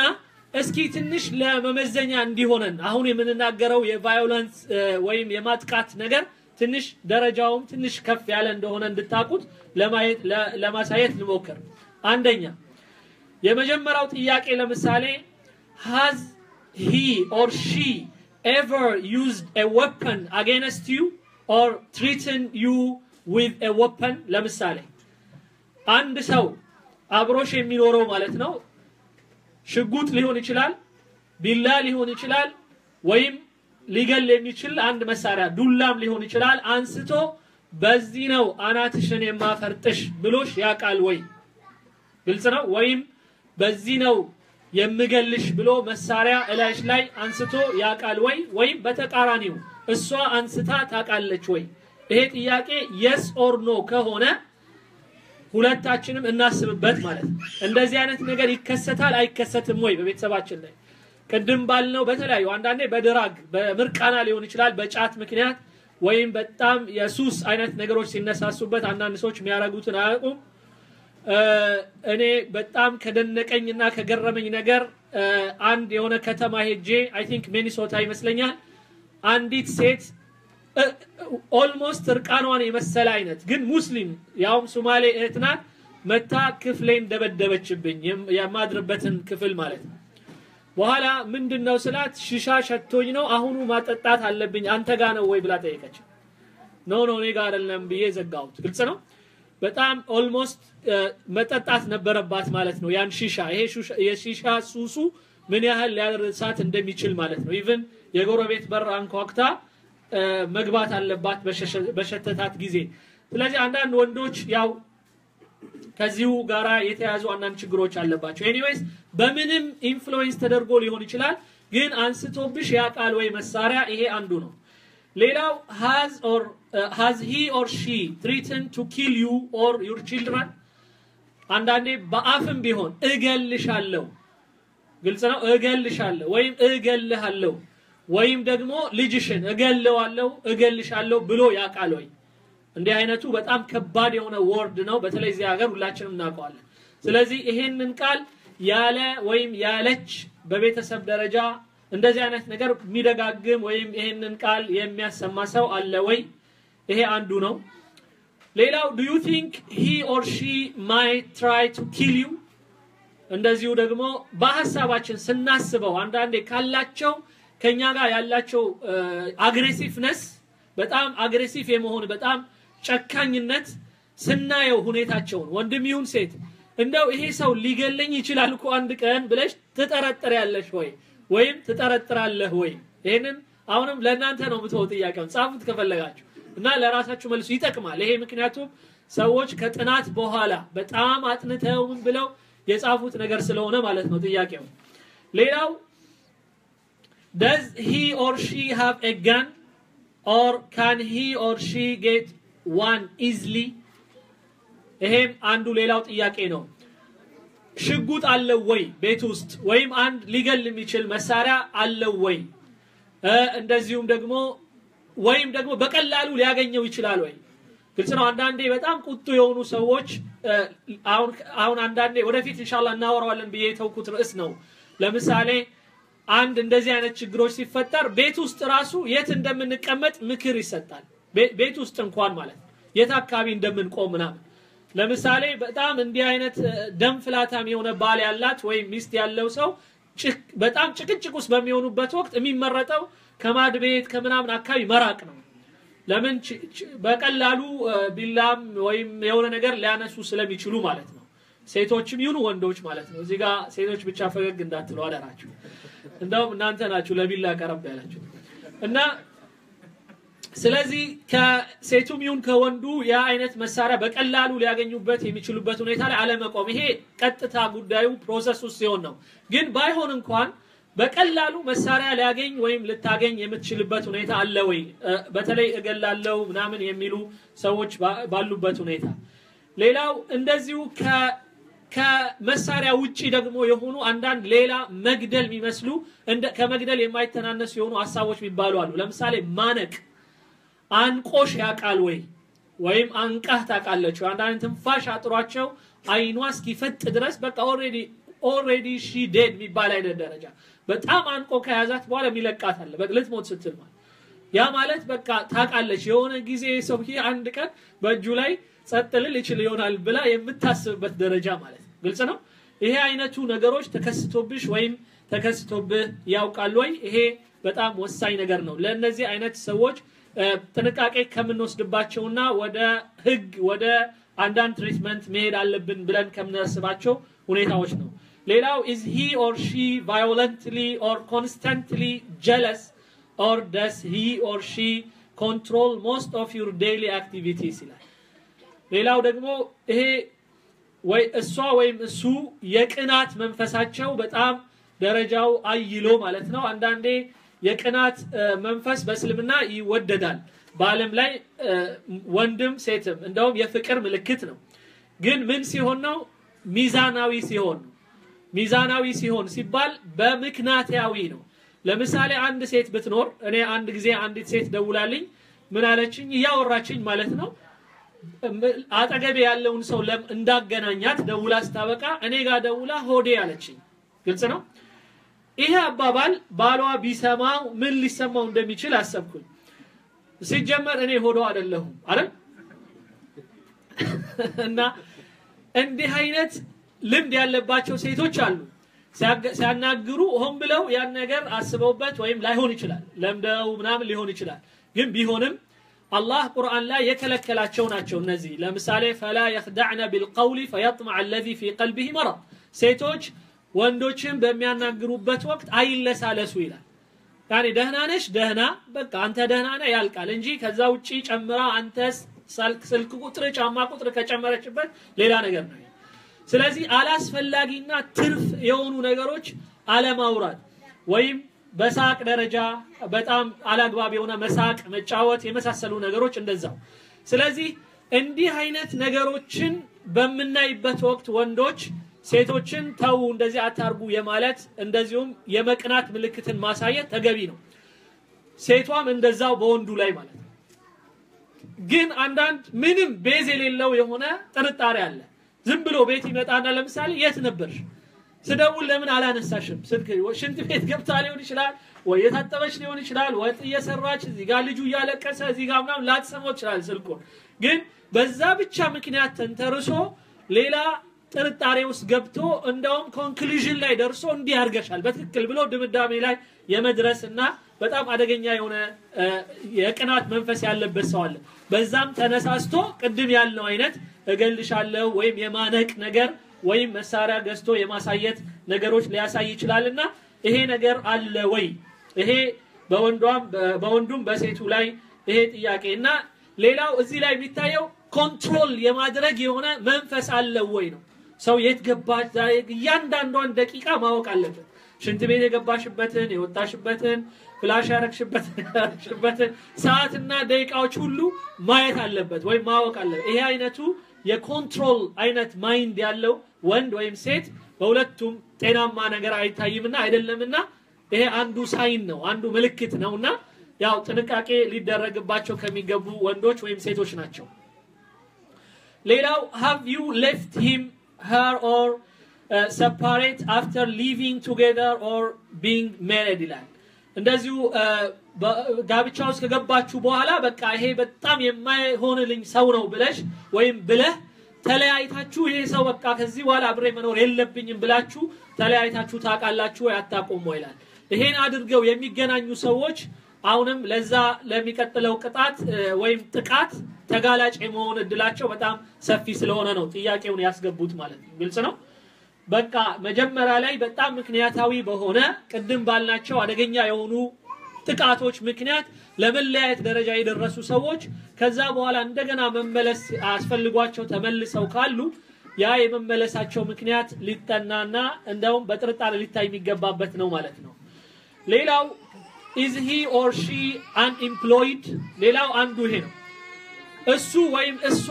እስኪ ትንሽ ለመመዘኛ እንዲሆነን አሁን የምንናገረው የቫዮለንስ ወይም የማጥቃት ነገር ትንሽ ደረጃውም ትንሽ ከፍ ያለ እንደሆነ እንድታቁት ለማሳየት ልሞክር አንደኛ የመጀመሪያው ጥያቄ ለምሳሌ has he or she ever used a weapon against you or threatened you with a weapon ለምሳሌ አንድ ሰው አብሮሽ የሚኖረው ማለት ነው ሽጉጥ ሊሆን ይችላል ቢላ ሊሆን ይችላል ወይም ሊገል የሚችል አንድ መሳሪያ ዱላም ሊሆን ይችላል አንስቶ በዚህ ነው አናትሽን የማፈርጥሽ ብሎሽ ያቃል ወይ ግልጽ ነው ወይም በዚህ ነው የምገልሽ ብሎ መሳሪያ እላሽ ላይ አንስቶ ያቃል ወይ ወይም በተቃራኒው እሷ አንስታ ታቃለች ወይ ይሄ ጥያቄ yes or no ከሆነ ሁለታችንም እናስብበት ማለት ነው እንደዚህ አይነት ነገር ይከሰታል አይከሰትም ወይ በቤተሰባችን ላይ ቅድም ባልነው በተለያዩ አንዳንዴ በድራግ በምርቃና ሊሆን ይችላል በጫት ምክንያት ወይም በጣም የሱስ አይነት ነገሮች ሲነሳሱበት አንዳንድ ሰዎች የሚያረጉትን አያውቁም እኔ በጣም ከደነቀኝና ከገረመኝ ነገር አንድ የሆነ ከተማ ሄጄ I think ሚኒሶታ ይመስለኛል አንዲት ሴት almost እርቃኗን የመሰለ አይነት ግን ሙስሊም ያውም ሶማሌ እህትናት መታ ክፍሌን ደበደበችብኝ የማድርበትን ክፍል ማለት ነው በኋላ ምንድነው ስላት ሺሻ ሸቶኝ ነው አሁኑ ማጠጣት አለብኝ አንተ ጋር ነው ወይ ብላ ጠየቀች ኖ እኔ ጋር አይደለም ብዬ ዘጋሁት ግልጽ ነው በጣም almost መጠጣት ነበረባት ማለት ነው ያን ሺሻ ይሄ የሺሻ ሱሱ ምን ያህል ሊያደርሳት እንደሚችል ማለት ነው ኢቭን የጎረቤት በር አንኳክታ መግባት አለባት በሸተታት ጊዜ ስለዚህ አንዳንድ ወንዶች ያው ከዚሁ ጋራ የተያዙ አንዳንድ ችግሮች አለባቸው ኤኒዌይስ በምንም ኢንፍሉዌንስ ተደርጎ ሊሆን ይችላል ግን አንስቶብሽ ያቃል ወይ መሳሪያ ይሄ አንዱ ነው ሌላው has he or she threatened to kill you or your children አንዳንዴ በአፍም ቢሆን እገልሻለሁ ግልጽ ነው እገልሻለሁ ወይም እገልሃለሁ ወይም ደግሞ ልጅሽን እገልሻለሁ ብሎ ያቃል ወይ እንዲህ አይነቱ በጣም ከባድ የሆነ ወርድ ነው በተለይ እዚህ ሀገር ሁላችንም እናውቀዋለን ስለዚህ ይሄንን ቃል ያለ ወይም ያለች በቤተሰብ ደረጃ እንደዚህ አይነት ነገር የሚደጋግም ወይም ይሄንን ቃል የሚያሰማ ሰው አለ ወይ ይሄ አንዱ ነው ሌላው do you think he or she might try to kill you እንደዚሁ ደግሞ በሐሳባችን ስናስበው አንዳንዴ ካላቸው ከኛ ጋር ያላቸው አግሬሲቭነስ በጣም አግሬሲቭ የመሆን በጣም ጨካኝነት ስናየው ሁኔታቸውን ወንድም ይሁን ሴት እንደው ይሄ ሰው ሊገለኝ ይችላል እኮ አንድ ቀን ብለሽ ትጠረጥሪያለሽ ወይ ወይም ትጠረጥራለህ ወይ ይሄንን አሁንም ለእናንተ ነው ምትወው ጥያቄው ጻፉት ከፈለጋችሁ እና ለራሳችሁ መልሱ ይጠቅማል ይሄ ምክንያቱም ሰዎች ከጥናት በኋላ በጣም አጥንተው ምን ብለው የጻፉት ነገር ስለሆነ ማለት ነው ጥያቄው ሌላው does he or she have a gun or can he or she get one easily ይሄም አንዱ ሌላው ጥያቄ ነው ሽጉጥ አለው ወይ ቤት ውስጥ ወይም አንድ ሊገል የሚችል መሳሪያ አለው ወይ እንደዚሁም ደግሞ ወይም ደግሞ በቀላሉ ሊያገኘው ይችላል ወይ ግልጽ ነው አንዳንዴ በጣም ቁጡ የሆኑ ሰዎች አሁን አንዳንዴ ወደፊት ኢንሻአላህ እናወራዋለን ብዬ ተውኩት ርዕስ ነው ለምሳሌ አንድ እንደዚህ አይነት ችግሮች ሲፈጠር ቤት ውስጥ ራሱ የት እንደምንቀመጥ ምክር ይሰጣል ቤት ውስጥ እንኳን ማለት የት አካባቢ እንደምንቆምና ለምሳሌ በጣም እንዲህ አይነት ደም ፍላታም የሆነ ባል ያላት ወይ ሚስት ያለው ሰው በጣም ጭቅጭቁስ በሚሆኑበት ወቅት የሚመረጠው ከማድ ቤት ከምናምን አካባቢ መራቅ ነው ለምን በቀላሉ ቢላም ወይም የሆነ ነገር ሊያነሱ ስለሚችሉ ማለት ነው ሴቶችም ይሁኑ ወንዶች ማለት ነው እዚህ ጋር ሴቶች ብቻ ፈገግ እንዳትሉ አደራችሁ እንደውም እናንተ ናችሁ ለቢላ ቀረብ ያላችሁ እና ስለዚህ ከሴቱም ይሁን ከወንዱ ያ አይነት መሳሪያ በቀላሉ ሊያገኙበት የሚችሉበት ሁኔታ ላይ አለመቆም ይሄ ቀጥታ ጉዳዩ ፕሮሰስ ውስጥ ሲሆን ነው ግን ባይሆን እንኳን በቀላሉ መሳሪያ ሊያገኝ ወይም ልታገኝ የምትችልበት ሁኔታ አለ ወይ በተለይ እገላለው ምናምን የሚሉ ሰዎች ባሉበት ሁኔታ ሌላው እንደዚሁ ከመሳሪያ ውጪ ደግሞ የሆኑ አንዳንድ ሌላ መግደል የሚመስሉ ከመግደል የማይተናነሱ የሆኑ ሐሳቦች የሚባሉ አሉ ለምሳሌ ማነቅ አንቆሽ ያቃል ወይም አንቃህ ታቃለች አንዳንድ ትንፋሽ አጥሯቸው አይኗ እስኪፈጥ ድረስ በቃ ኦሬዲ ሺ ዴድ የሚባል አይነት ደረጃ በጣም አንቆ ከያዛት በኋላ የሚለቃት አለ በቃ ልትሞት ስትል ማለት ያ ማለት በቃ ታቃለች የሆነ ጊዜ ሰውዬ አንድ ቀን በእጁ ላይ ጸጥልል ይችላል ይሆናል ብላ የምታስብበት ደረጃ ማለት ነው ግልጽ ነው ይሄ አይነቱ ነገሮች ተከስቶብሽ ወይም ተከስቶብህ ያውቃል ወይ ይሄ በጣም ወሳኝ ነገር ነው ለነዚህ አይነት ሰዎች ጥንቃቄ ከምንወስድባቸውና ወደ ህግ ወደ አንዳንድ ትሪትመንት መሄድ አለብን ብለን ከምናስባቸው ሁኔታዎች ነው ሌላው is he or she violently or constantly jealous or does he or she control most of your daily activities ይላል ሌላው ደግሞ ይሄ ወይ እሷ ወይም እሱ የቅናት መንፈሳቸው በጣም ደረጃው አይሎ ማለት ነው አንዳንዴ የቅናት መንፈስ በእስልምና ይወደዳል በአለም ላይ ወንድም ሴትም እንደውም የፍቅር ምልክት ነው ግን ምን ሲሆን ነው ሚዛናዊ ሲሆን ሲባል በምክንያታዊ ነው ለምሳሌ አንድ ሴት ብትኖር እኔ አንድ ጊዜ አንዲት ሴት ደውላልኝ ምን አለችኝ ያወራችኝ ማለት ነው አጠገቤ ያለውን ሰው እንዳገናኛት ደውላ ስታበቃ እኔ ጋር ደውላ ሆዴ አለችኝ ግልጽ ነው ይሄ አባባል ባሏ ቢሰማው ምን ሊሰማው እንደሚችል አሰብኩኝ ሲጀመር እኔ ሆዶ አይደለሁም አይደል እና እንዲህ አይነት ልምድ ያለባቸው ሴቶች አሉ ሲያናግሩ ሆን ብለው ያን ነገር አስበውበት ወይም ላይሆን ይችላል ለምደው ምናምን ሊሆን ይችላል ግን ቢሆንም አላህ ቁርአን ላይ የከለከላቸው ናቸው እነዚህ ለምሳሌ فلا يخدعن بالقول فيطمع الذي في قلبه مرض ሴቶች ወንዶችን በሚያናግሩበት ወቅት አይለሳለሱ ይላል ያኔ ደህና ነሽ ደህና በቃ አንተ ደህና ነህ ያልቃል እንጂ ከዛ ውጪ ጨምራ አንተስ ስልክ ቁጥር ጫማ ቁጥር ከጨመረችበት ሌላ ነገር ነው ስለዚህ አላስፈላጊና ትርፍ የሆኑ ነገሮች አለማውራት ወይም በሳቅ ደረጃ በጣም አላግባብ የሆነ መሳቅ መጫወት የመሳሰሉ ነገሮች እንደዛው ስለዚህ እንዲህ አይነት ነገሮችን በመናይበት ወቅት ወንዶች ሴቶችን ተው እንደዚህ አታርጉ የማለት እንደዚሁም የመቅናት ምልክትን ማሳየት ተገቢ ነው ሴቷም እንደዛው በወንዱ ላይ ማለት ነው ግን አንዳንድ ምንም ቤዝ የሌለው የሆነ ጥርጣሬ አለ ዝም ብሎ ቤት ይመጣና ለምሳሌ የት ነበርሽ ስደውል ለምን አላነሳሽም ስልክ ሽንት ቤት ገብታ ሊሆን ይችላል ወይ የታጠበች ሊሆን ይችላል ወጥ እየሰራች እዚህ ጋር ልጁ ያለቀሰ እዚህ ጋር ምናምን ላትሰማው ይችላል ስልኩ ግን በዛ ብቻ ምክንያት ተንተርሶ ሌላ ጥርጣሬ ውስጥ ገብቶ እንደውም ኮንክሉዥን ላይ ደርሶ እንዲያርገሻል በትክክል ብሎ ድምዳሜ ላይ የመድረስና በጣም አደገኛ የሆነ የቅናት መንፈስ ያለበት ሰው አለ በዛም ተነሳስቶ ቅድም ያለው አይነት እገልሻለሁ ወይም የማነቅ ነገር ወይም መሳሪያ ገዝቶ የማሳየት ነገሮች ሊያሳይ ይችላልና ይሄ ነገር አለ ወይ ይሄ በወንዱም በሴቱ ላይ ይሄ ጥያቄና ሌላው እዚህ ላይ የሚታየው ኮንትሮል የማድረግ የሆነ መንፈስ አለ ወይ ነው ሰው የት ገባች እያንዳንዷን ደቂቃ ማወቅ አለበት ሽንት ቤት የገባሽበትን የወጣሽበትን ፍላሽ ያረክሽበትን ሰዓትና ደቂቃዎች ሁሉ ማየት አለበት ወይ ማወቅ አለበት ይሄ አይነቱ የኮንትሮል አይነት ማይንድ ያለው ወንድ ወይም ሴት በሁለቱም ጤናማ ነገር አይታይምና አይደለምና ይሄ አንዱ ሳይን ነው አንዱ ምልክት ነውና ያው ጥንቃቄ ሊደረግባቸው ከሚገቡ ወንዶች ወይም ሴቶች ናቸው ሌላው have you left him her or separate after living together or being married ይላል እንደዚሁ ጋብቻው ውስጥ ከገባችሁ በኋላ በቃ ይሄ በጣም የማይሆንልኝ ሰው ነው ብለሽ ወይም ብለህ ተለያይታችሁ ይሄ ሰው በቃ ከዚህ በኋላ አብሬ መኖር የለብኝም ብላችሁ ተለያይታችሁ ታቃላችሁ ወይ አጣቆም ይላል ይሄን አድርገው የሚገናኙ ሰዎች አሁንም ለዛ ለሚቀጥለው ቅጣት ወይም ጥቃት ተጋላጭ የመሆን እድላቸው በጣም ሰፊ ስለሆነ ነው ጥያቄውን ያስገቡት ማለት ነው ግልጽ ነው በቃ መጀመሪያ ላይ በጣም ምክንያታዊ በሆነ ቅድም ባልናቸው አደገኛ የሆኑ ጥቃቶች ምክንያት ለመለያየት ደረጃ የደረሱ ሰዎች ከዛ በኋላ እንደገና መመለስ አስፈልጓቸው ተመልሰው ካሉ ያ የመመለሳቸው ምክንያት ሊጠናና እንደውም በጥርጣሬ ሊታይ የሚገባበት ነው ማለት ነው ሌላው is he or she unemployed ሌላው አንዱ ይሄ ነው እሱ ወይም እሷ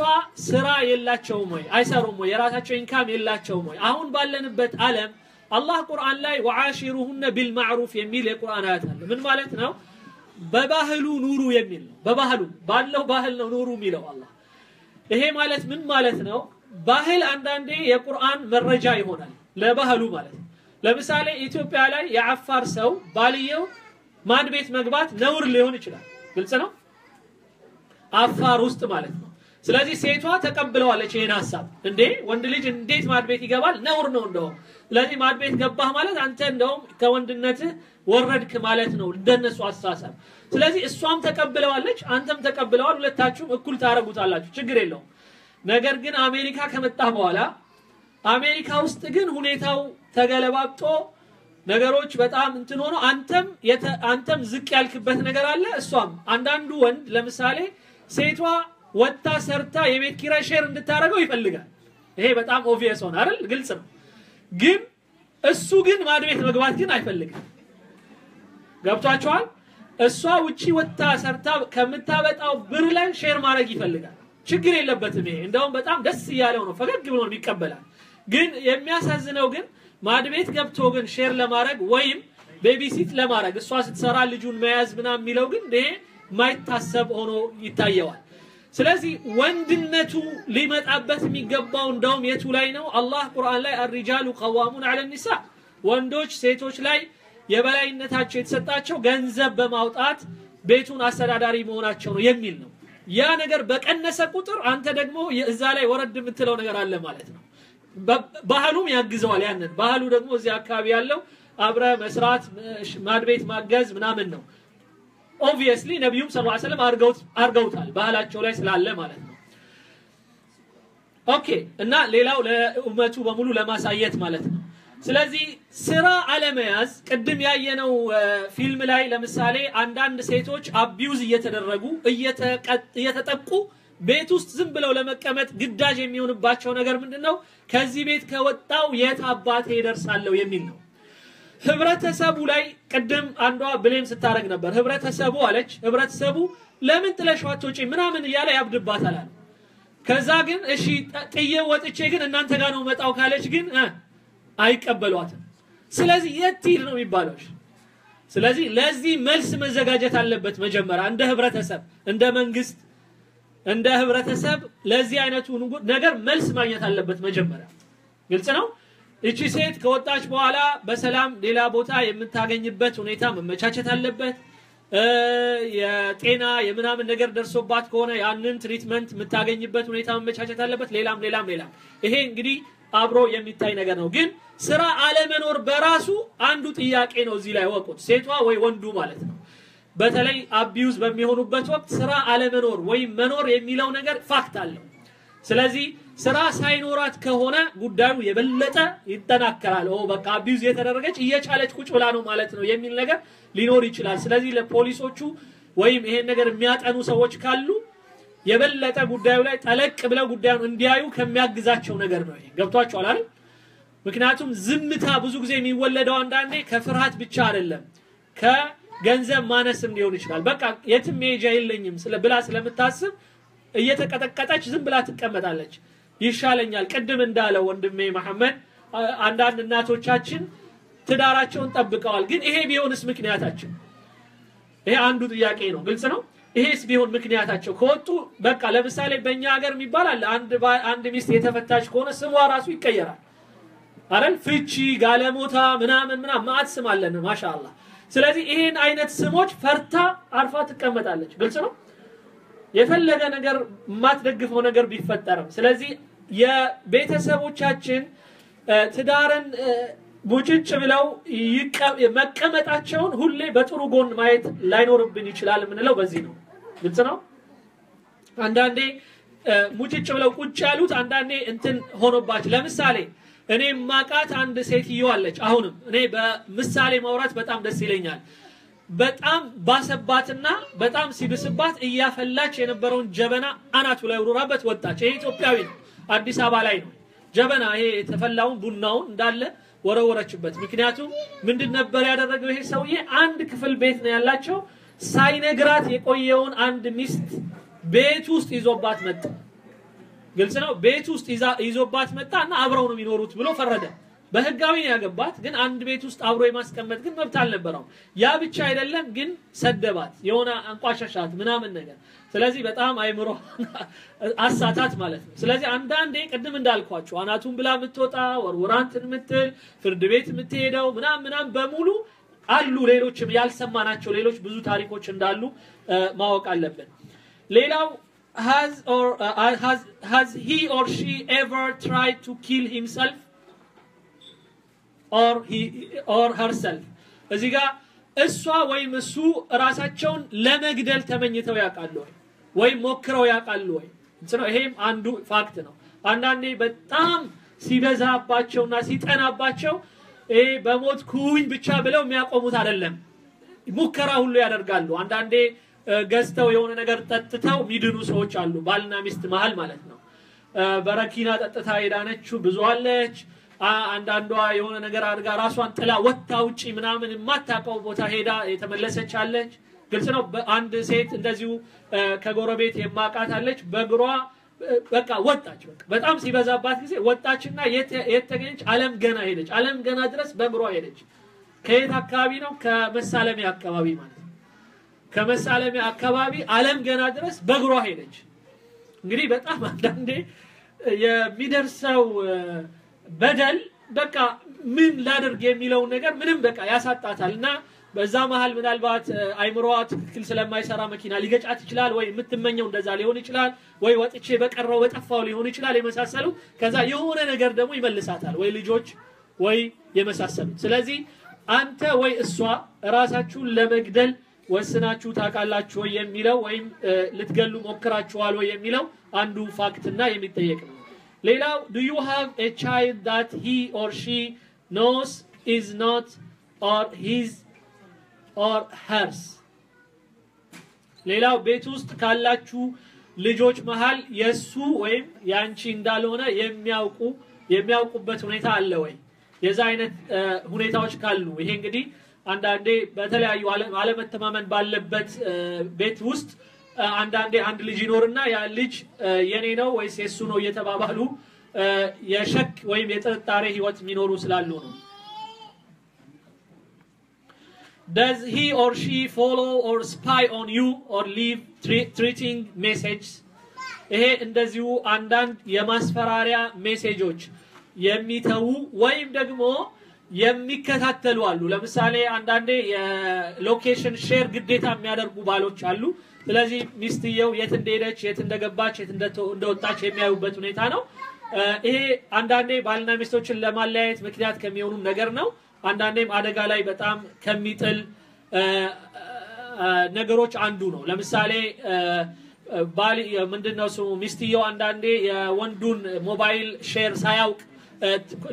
ስራ የላቸውም ወይ አይሰሩም ወይ የራሳቸው ኢንካም የላቸውም ወይ አሁን ባለንበት ዓለም አላህ ቁርአን ላይ ወዓሺሩሁነ ቢልማዕሩፍ የሚል የቁርአን አያት አለ ምን ማለት ነው በባህሉ ኑሩ የሚል ነው በባህሉ ባለው ባህል ነው ኑሩ የሚለው አላህ ይሄ ማለት ምን ማለት ነው ባህል አንዳንዴ የቁርአን መረጃ ይሆናል ለባህሉ ማለት ነው ለምሳሌ ኢትዮጵያ ላይ የአፋር ሰው ባልየው ማድ ቤት መግባት ነውር ሊሆን ይችላል ግልጽ ነው አፋር ውስጥ ማለት ነው ስለዚህ ሴቷ ተቀብለዋለች ይሄን ሐሳብ እንዴ ወንድ ልጅ እንዴት ማድ ቤት ይገባል ነውር ነው እንደው ስለዚህ ማድ ቤት ገባህ ማለት አንተ እንደው ከወንድነት ወረድክ ማለት ነው እንደነሱ አስተሳሰብ ስለዚህ እሷም ተቀብለዋለች አንተም ተቀብለዋል ሁለታችሁም እኩል ታረጉታላችሁ ችግር የለውም ነገር ግን አሜሪካ ከመጣ በኋላ አሜሪካ ውስጥ ግን ሁኔታው ተገለባብጦ ነገሮች በጣም እንትን ሆኖ አንተም ዝቅ ያልክበት ነገር አለ እሷም አንዳንዱ ወንድ ለምሳሌ ሴቷ ወጣ ሰርታ የቤት ኪራይ ሼር እንድታረገው ይፈልጋል ይሄ በጣም ኦብቪየስ ሆነ አይደል ግልጽ ነው ግን እሱ ግን ማድ ቤት መግባት ግን አይፈልግም ገብቷቸዋል እሷ ውጪ ወጣ ሰርታ ከምታበጣው ብር ላይ ሼር ማድረግ ይፈልጋል ችግር የለበትም ይሄ እንደውም በጣም ደስ ያለው ነው ፈገግ ብሎ ነው ይቀበላል ግን የሚያሳዝነው ግን ማድ ቤት ገብቶ ግን ሼር ለማድረግ ወይም ቤቢሲት ለማድረግ እሷ ስትሰራ ልጁን መያዝ ምናምን የሚለው ግን ይሄ ማይታሰብ ሆኖ ይታየዋል ስለዚህ ወንድነቱ ሊመጣበት የሚገባው እንደውም የቱ ላይ ነው አላህ ቁርአን ላይ الرجال قوامون على النساء ወንዶች ሴቶች ላይ የበላይነታቸው የተሰጣቸው ገንዘብ በማውጣት ቤቱን አስተዳዳሪ መሆናቸው ነው የሚል ነው ያ ነገር በቀነሰ ቁጥር አንተ ደግሞ እዛ ላይ ወረድ የምትለው ነገር አለ ማለት ነው ባህሉም ያግዘዋል ያንን ባህሉ ደግሞ እዚህ አካባቢ ያለው አብረ መስራት ማድ ቤት ማገዝ ምናምን ነው obviously ነብዩም ሰለላሁ ዐለይሂ ወሰለም አርገውታል ባህላቸው ላይ ስላለ ማለት ነው ኦኬ እና ሌላው ለኡመቱ በሙሉ ለማሳየት ማለት ነው ስለዚህ ስራ አለመያዝ ቅድም ያየነው ፊልም ላይ ለምሳሌ አንዳንድ ሴቶች አቢዩዝ እየተደረጉ እየተጠቁ ቤት ውስጥ ዝም ብለው ለመቀመጥ ግዳጅ የሚሆንባቸው ነገር ምንድነው ከዚህ ቤት ከወጣው የት አባቴ ይደርሳለው የሚል ነው ህብረተሰቡ ላይ ቅድም አንዷ ብሌም ስታረግ ነበር ህብረተሰቡ አለች ህብረተሰቡ ለምን ጥለሽዋት ወጪ ምናምን ያለ ያብድባታል ከዛ ግን እሺ ጥዬ ወጥቼ ግን እናንተ ጋር ነው መጣው ካለች ግን አይቀበሏትም ስለዚህ የትይል ነው የሚባለው ስለዚህ ለዚህ መልስ መዘጋጀት አለበት መጀመሪያ እንደ ህብረተሰብ እንደ መንግስት እንደ ህብረተሰብ ለዚህ አይነቱ ነገር መልስ ማግኘት አለበት መጀመሪያ ግልጽ ነው እቺ ሴት ከወጣች በኋላ በሰላም ሌላ ቦታ የምታገኝበት ሁኔታ መመቻቸት አለበት የጤና የምናምን ነገር ደርሶባት ከሆነ ያንን ትሪትመንት የምታገኝበት ሁኔታ መመቻቸት አለበት ሌላም ይሄ እንግዲህ አብሮ የሚታይ ነገር ነው ግን ስራ አለመኖር በራሱ አንዱ ጥያቄ ነው እዚህ ላይ ወቁት ሴቷ ወይ ወንዱ ማለት ነው በተለይ አቢዩዝ በሚሆኑበት ወቅት ስራ አለመኖር ወይ መኖር የሚለው ነገር ፋክት አለው ስለዚህ ስራ ሳይኖራት ከሆነ ጉዳዩ የበለጠ ይተናከራል በቃ አቢዩዝ የተደረገች እየቻለች ቁጭ ብላ ነው ማለት ነው የሚል ነገር ሊኖር ይችላል ስለዚህ ለፖሊሶቹ ወይም ይሄን ነገር የሚያጠኑ ሰዎች ካሉ የበለጠ ጉዳዩ ላይ ጠለቅ ብለው ጉዳዩን እንዲያዩ ከሚያግዛቸው ነገር ነው ይሄ ገብቷቸዋል አይደል ምክንያቱም ዝምታ ብዙ ጊዜ የሚወለደው አንዳንዴ ከፍርሃት ብቻ አይደለም ከገንዘብ ማነስም ሊሆን ይችላል በቃ የትም ሜጃ የለኝም ብላ ስለምታስብ እየተቀጠቀጠች ዝም ብላ ትቀመጣለች ይሻለኛል ቅድም እንዳለው ወንድሜ መሐመድ አንዳንድ እናቶቻችን ትዳራቸውን ጠብቀዋል ግን ይሄ ቢሆንስ ምክንያታቸው ይሄ አንዱ ጥያቄ ነው ግልጽ ነው ይሄስ ቢሆን ምክንያታቸው ከወጡ በቃ ለምሳሌ በእኛ ሀገር የሚባል አንድ ሚስት የተፈታች ከሆነ ስሟ ራሱ ይቀየራል አይደል ፍቺ ጋለሞታ ምናምን ማአት ስም አለን ማሻአላህ ስለዚህ ይሄን አይነት ስሞች ፈርታ አርፋ ትቀመጣለች ግልጽ ነው የፈለገ ነገር ማትደግፈው ነገር ቢፈጠርም ስለዚህ የቤተሰቦቻችን ትዳርን ሙጭጭ ብለው መቀመጣቸውን ሁሌ በጥሩ ጎን ማየት ላይኖርብን ይችላል ምንለው በዚህ ነው ግልጽ ነው አንዳንዴ ሙጭጭ ብለው ቁጭ ያሉት አንዳንዴ እንትን ሆኖባቸው ለምሳሌ እኔ ማቃት አንድ ሴትዮ አለች አሁንም እኔ በምሳሌ ማውራት በጣም ደስ ይለኛል በጣም ባሰባትና በጣም ሲብስባት እያፈላች የነበረውን ጀበና አናቱ ላይ ወራበት ወጣች ይሄ ኢትዮጵያዊ ነው አዲስ አበባ ላይ ነው ጀበና ይሄ የተፈላውን ቡናውን እንዳለ ወረወረችበት ምክንያቱም ምንድን ነበር ያደረገው ይሄ ሰውዬ አንድ ክፍል ቤት ነው ያላቸው ሳይነግራት የቆየውን አንድ ሚስት ቤት ውስጥ ይዞባት መጣ ግልጽ ነው ቤት ውስጥ ይዞባት መጣና አብረው ነው የሚኖሩት ብሎ ፈረደ በህጋዊ ነው ያገባት ግን አንድ ቤት ውስጥ አብሮ የማስቀመጥ ግን መብት አልነበረው ያ ብቻ አይደለም ግን ሰደባት የሆነ አንቋሻሻት ምናምን ነገር ስለዚህ በጣም አይምሮ አሳታት ማለት ነው ስለዚህ አንዳንዴ ቀድም እንዳልኳችሁ አናቱን ብላ ምትወጣ ወርወራንትን ምትል ፍርድ ቤት ምትሄደው ምናምን በሙሉ አሉ ሌሎችም ያልሰማናቸው ሌሎች ብዙ ታሪኮች እንዳሉ ማወቅ አለብን ሌላው has he or she ever tried to kill himself or herself እዚህ ጋር እሷ ወይም እሱ ራሳቸውን ለመግደል ተመኝተው ያቃሉ ወይ ሞክረው ያቃሉ ወይ እንት ይሄም አንዱ ፋክት ነው አንዳንዴ በጣም ሲበዛባቸውና ሲጠናባቸው በሞት ኩኝ ብቻ ብለው የሚያቆሙት አይደለም ሙከራ ሁሉ ያደርጋሉ አንዳንዴ ገስተው የሆነ ነገር ተጥተው ሚድኑ ሰዎች አሉ ባልና ሚስት መሃል ማለት ነው በረኪና ተጥታ ይዳነችው ብዙ አለች አንዳንዷ የሆነ ነገር አድርጋ ራሷን ጥላ ወጣ ውጪ ምናምን ማታቀው ቦታ ሄዳ የተመለሰች አለች ግልጽ ነው አንድ ሴት እንደዚሁ ከጎረቤት የማቃት አለች በግሯ በቃ ወጣች በጣም ሲበዛባት ጊዜ ወጣችና የተገኘች ዓለም ገና ሄደች ዓለም ገና ድረስ በግሯ ሄደች ከየት አካባቢ ነው ከመሳለሚያ አካባቢ ማለት ነው ከመሳለሚያ አካባቢ ዓለም ገና ድረስ በግሯ ሄደች እንግዲህ በጣም አንዳንዴ የሚደርሰው በደል በቃ ምን ላድርግ የሚለው ነገር ምንም በቃ ያሳጣታልና በዛ መሃል ምናልባት አይምሮዋ ትክክል ስለማይሰራ መኪና ሊገጫት ይችላል ወይ የምትመኘው እንደዛ ሊሆን ይችላል ወይ ወጥቼ በቀረው በጠፋው ሊሆን ይችላል የመሳሰሉ ከዛ የሆነ ነገር ደግሞ ይመልሳታል ወይ ልጆች ወይ የመሳሰሉ ስለዚህ አንተ ወይ እሷ ራሳችሁን ለመግደል ወስናችሁ ታቃላችሁ ወይ የሚለው ወይም ልትገሉ ሞክራችኋል ወይ የሚለው አንዱ ፋክትና የሚጠየቅ ነው ሌላው do you have a child that he or she knows is not or his or hers ሌላው ቤት ውስጥ ካላችሁ ልጆች መሃል የሱ ወይም ያንቺ እንዳልሆነ የሚያውቁበት ሁኔታ አለ ወይ የዛ አይነት ሁኔታዎች ካሉ ይሄ እንግዲህ አንዳንዴ በተለያዩ ዓለመተማመን ባለበት ቤት ውስጥ አንዳንዴ አንድ ልጅ ይኖርና ያ ልጅ የኔ ነው ወይስ የሱ ነው እየተባባሉ የሸክ ወይም የጥርጣሬ ህይወት የሚኖሩ ስላሉ ነው Does he or she follow or spy on you or leave threatening messages ይሄ እንደዚሁ አንዳንድ የማስፈራሪያ ሜሴጆች የሚተው ወይም ደግሞ የሚከታተሉ አሉ ለምሳሌ አንዳንዴ የሎኬሽን ሼር ግዴታ የሚያደርጉ ባሎች አሉ ስለዚህ ሚስትየው የት እንደሄደች የት እንደገባች የት እንደወጣች የሚያዩበት ሁኔታ ነው ይሄ አንዳንዴ ባልና ሚስቶችን ለማለያየት ምክንያት ከሚሆኑ ነገር ነው አንዳንዴም አደጋ ላይ በጣም ከሚጥል ነገሮች አንዱ ነው ለምሳሌ ባል ምንድነው ስሙ ሚስትየው አንዳንዴ የወንዱን ሞባይል ሼር ሳያውቅ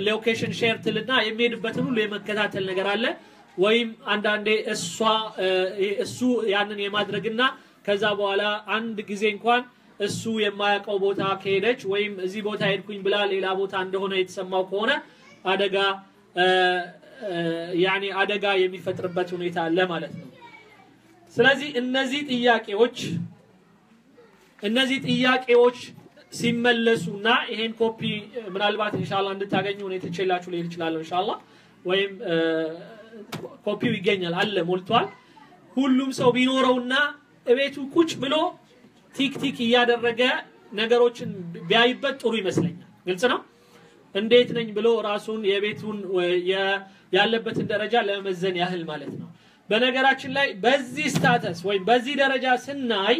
ሎኬሽን ሼር ትልና የሚሄድበትን ሁሉ የመከታተል ነገር አለ ወይም አንዳንዴ እሱ ያንን የማድረግና ከዛ በኋላ አንድ ጊዜ እንኳን እሱ የማያውቀው ቦታ ከሄደች ወይም እዚህ ቦታ ሄድኩኝ ብላ ሌላ ቦታ እንደሆነ የተሰማው ከሆነ አደጋ አደጋ የሚፈጥርበት ሁኔታ አለ ማለት ነው ስለዚህ እነዚህ ጥያቄዎች ሲመለሱና ይሄን ኮፒ ምናልባት ኢንሻአላህ እንድታገኙ ነው የተቸላችሁ ላይ ይችላል ኢንሻአላህ ወይም ኮፒው ይገኛል አለ ሞልቷል ሁሉም ሰው ቢኖረውና እቤቱ ቁጭ ብሎ ቲክ እያደረገ ነገሮችን ቢያይበት ጥሩ ይመስለኛል ግልጽ ነው እንዴት ነኝ ብሎ ራሱን የቤቱን ያለበትን ደረጃ ለመመዘን ያህል ማለት ነው በነገራችን ላይ በዚህ ስታተስ ወይ በዚህ ደረጃ ስናይ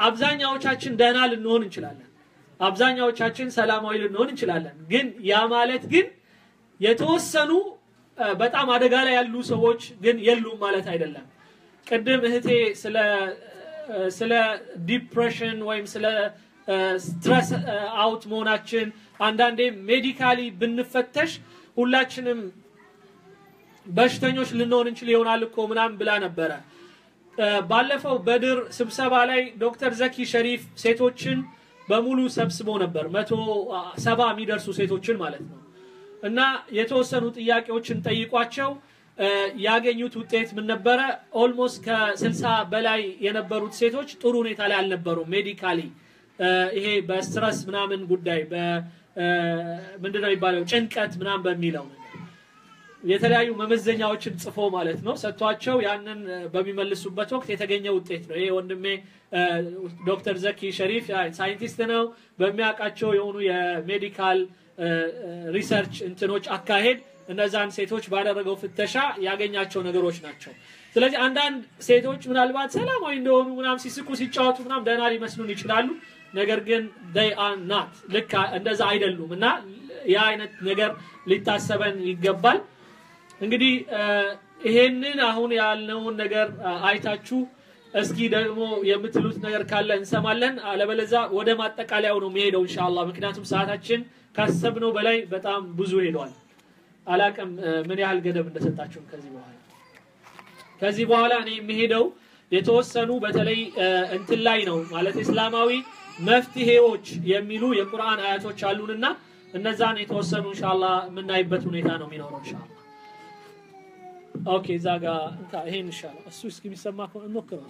አብዛኛዎቻችን ደህና ልንሆን እንችላለን አብዛኛዎቻችን ሰላማዊ ልንሆን እንችላለን ግን ያ ማለት ግን የተወሰኑ በጣም አደጋ ላይ ያሉ ሰዎች ግን የሉም ማለት አይደለም ቀደም እህቴ ስለ ዲፕሬሽን ወይም ስለ ስትረስ አውት መሆናችን አንዳንዴ ሜዲካሊ ብንፈተሽ ሁላችንም በሽተኞች ልንሆን እንችል ይሆናል እኮ ምናምን ብላ ነበር ባለፈው በድር ስብሰባ ላይ ዶክተር ዘኪ ሸሪፍ ሴቶችን በሙሉ ሰብስቦ ነበር 170 የሚደርሱ ሴቶችን ማለት ነው እና የተወሰኑ ጥያቄዎችን ጠይቋቸው ያገኙት ውጤት ምን ነበረ? ኦልሞስት ከ60 በላይ የነበሩት ሴቶች ጥሩ ሁኔታ ላይ አልነበሩም ሜዲካሊ። ይሄ በስትረስ ምናምን ጉዳይ ምንድነው የሚባለው ጭንቀት ምናምን በሚለው የተለያዩ መመዘኛዎችን ጽፎ ማለት ነው ሰጥቷቸው ያንን በሚመልሱበት ወቅት የተገኘ ውጤት ነው። ይሄ ወንድሜ ዶክተር ዘኪ ሸሪፍ ሳይንቲስት ነው። በሚያውቃቸው የሆኑ የሜዲካል ሪሰርች እንትኖች አካሄድ እነዛን ሴቶች ባደረገው ፍተሻ ያገኛቸው ነገሮች ናቸው። ስለዚህ አንዳንድ ሴቶች ምናልባት ሰላማዊ እንደሆኑ ምናም ሲስቁ ሲጫወቱ ምናም ደህና ሊመስሉን ይችላሉ። ነገር ግን they are not ልክ እንደዛ አይደሉም እና ያ አይነት ነገር ሊታሰበን ይገባል። እንግዲህ ይሄንን አሁን ያልነውን ነገር አይታችሁ እስኪ ደግሞ የምትሉት ነገር ካለ እንሰማለን። አለበለዚያ ወደ ማጠቃለያው ነው የሚሄደው ኢንሻአላህ። ምክንያቱም ሰዓታችን ካሰብነው በላይ በጣም ብዙ ሄዷል። አላቅም ምን ያህል ገደብ እንደሰጣችሁ ከዚህ በኋላ እኔ የሚሄደው የተወሰኑ በተለይ እንትን ላይ ነው ማለት እስላማዊ መፍትሄዎች የሚሉ የቁርአን አያቶች አሉንና እነዛን የተወሰኑ ኢንሻአላህ የምናይበት ሁኔታ ነው የሚኖረው ኢንሻአላህ። ኦኬ ዛጋ ይሄን ኢንሻአላህ እሱ እስኪ ቢሰማ እንሞክረው።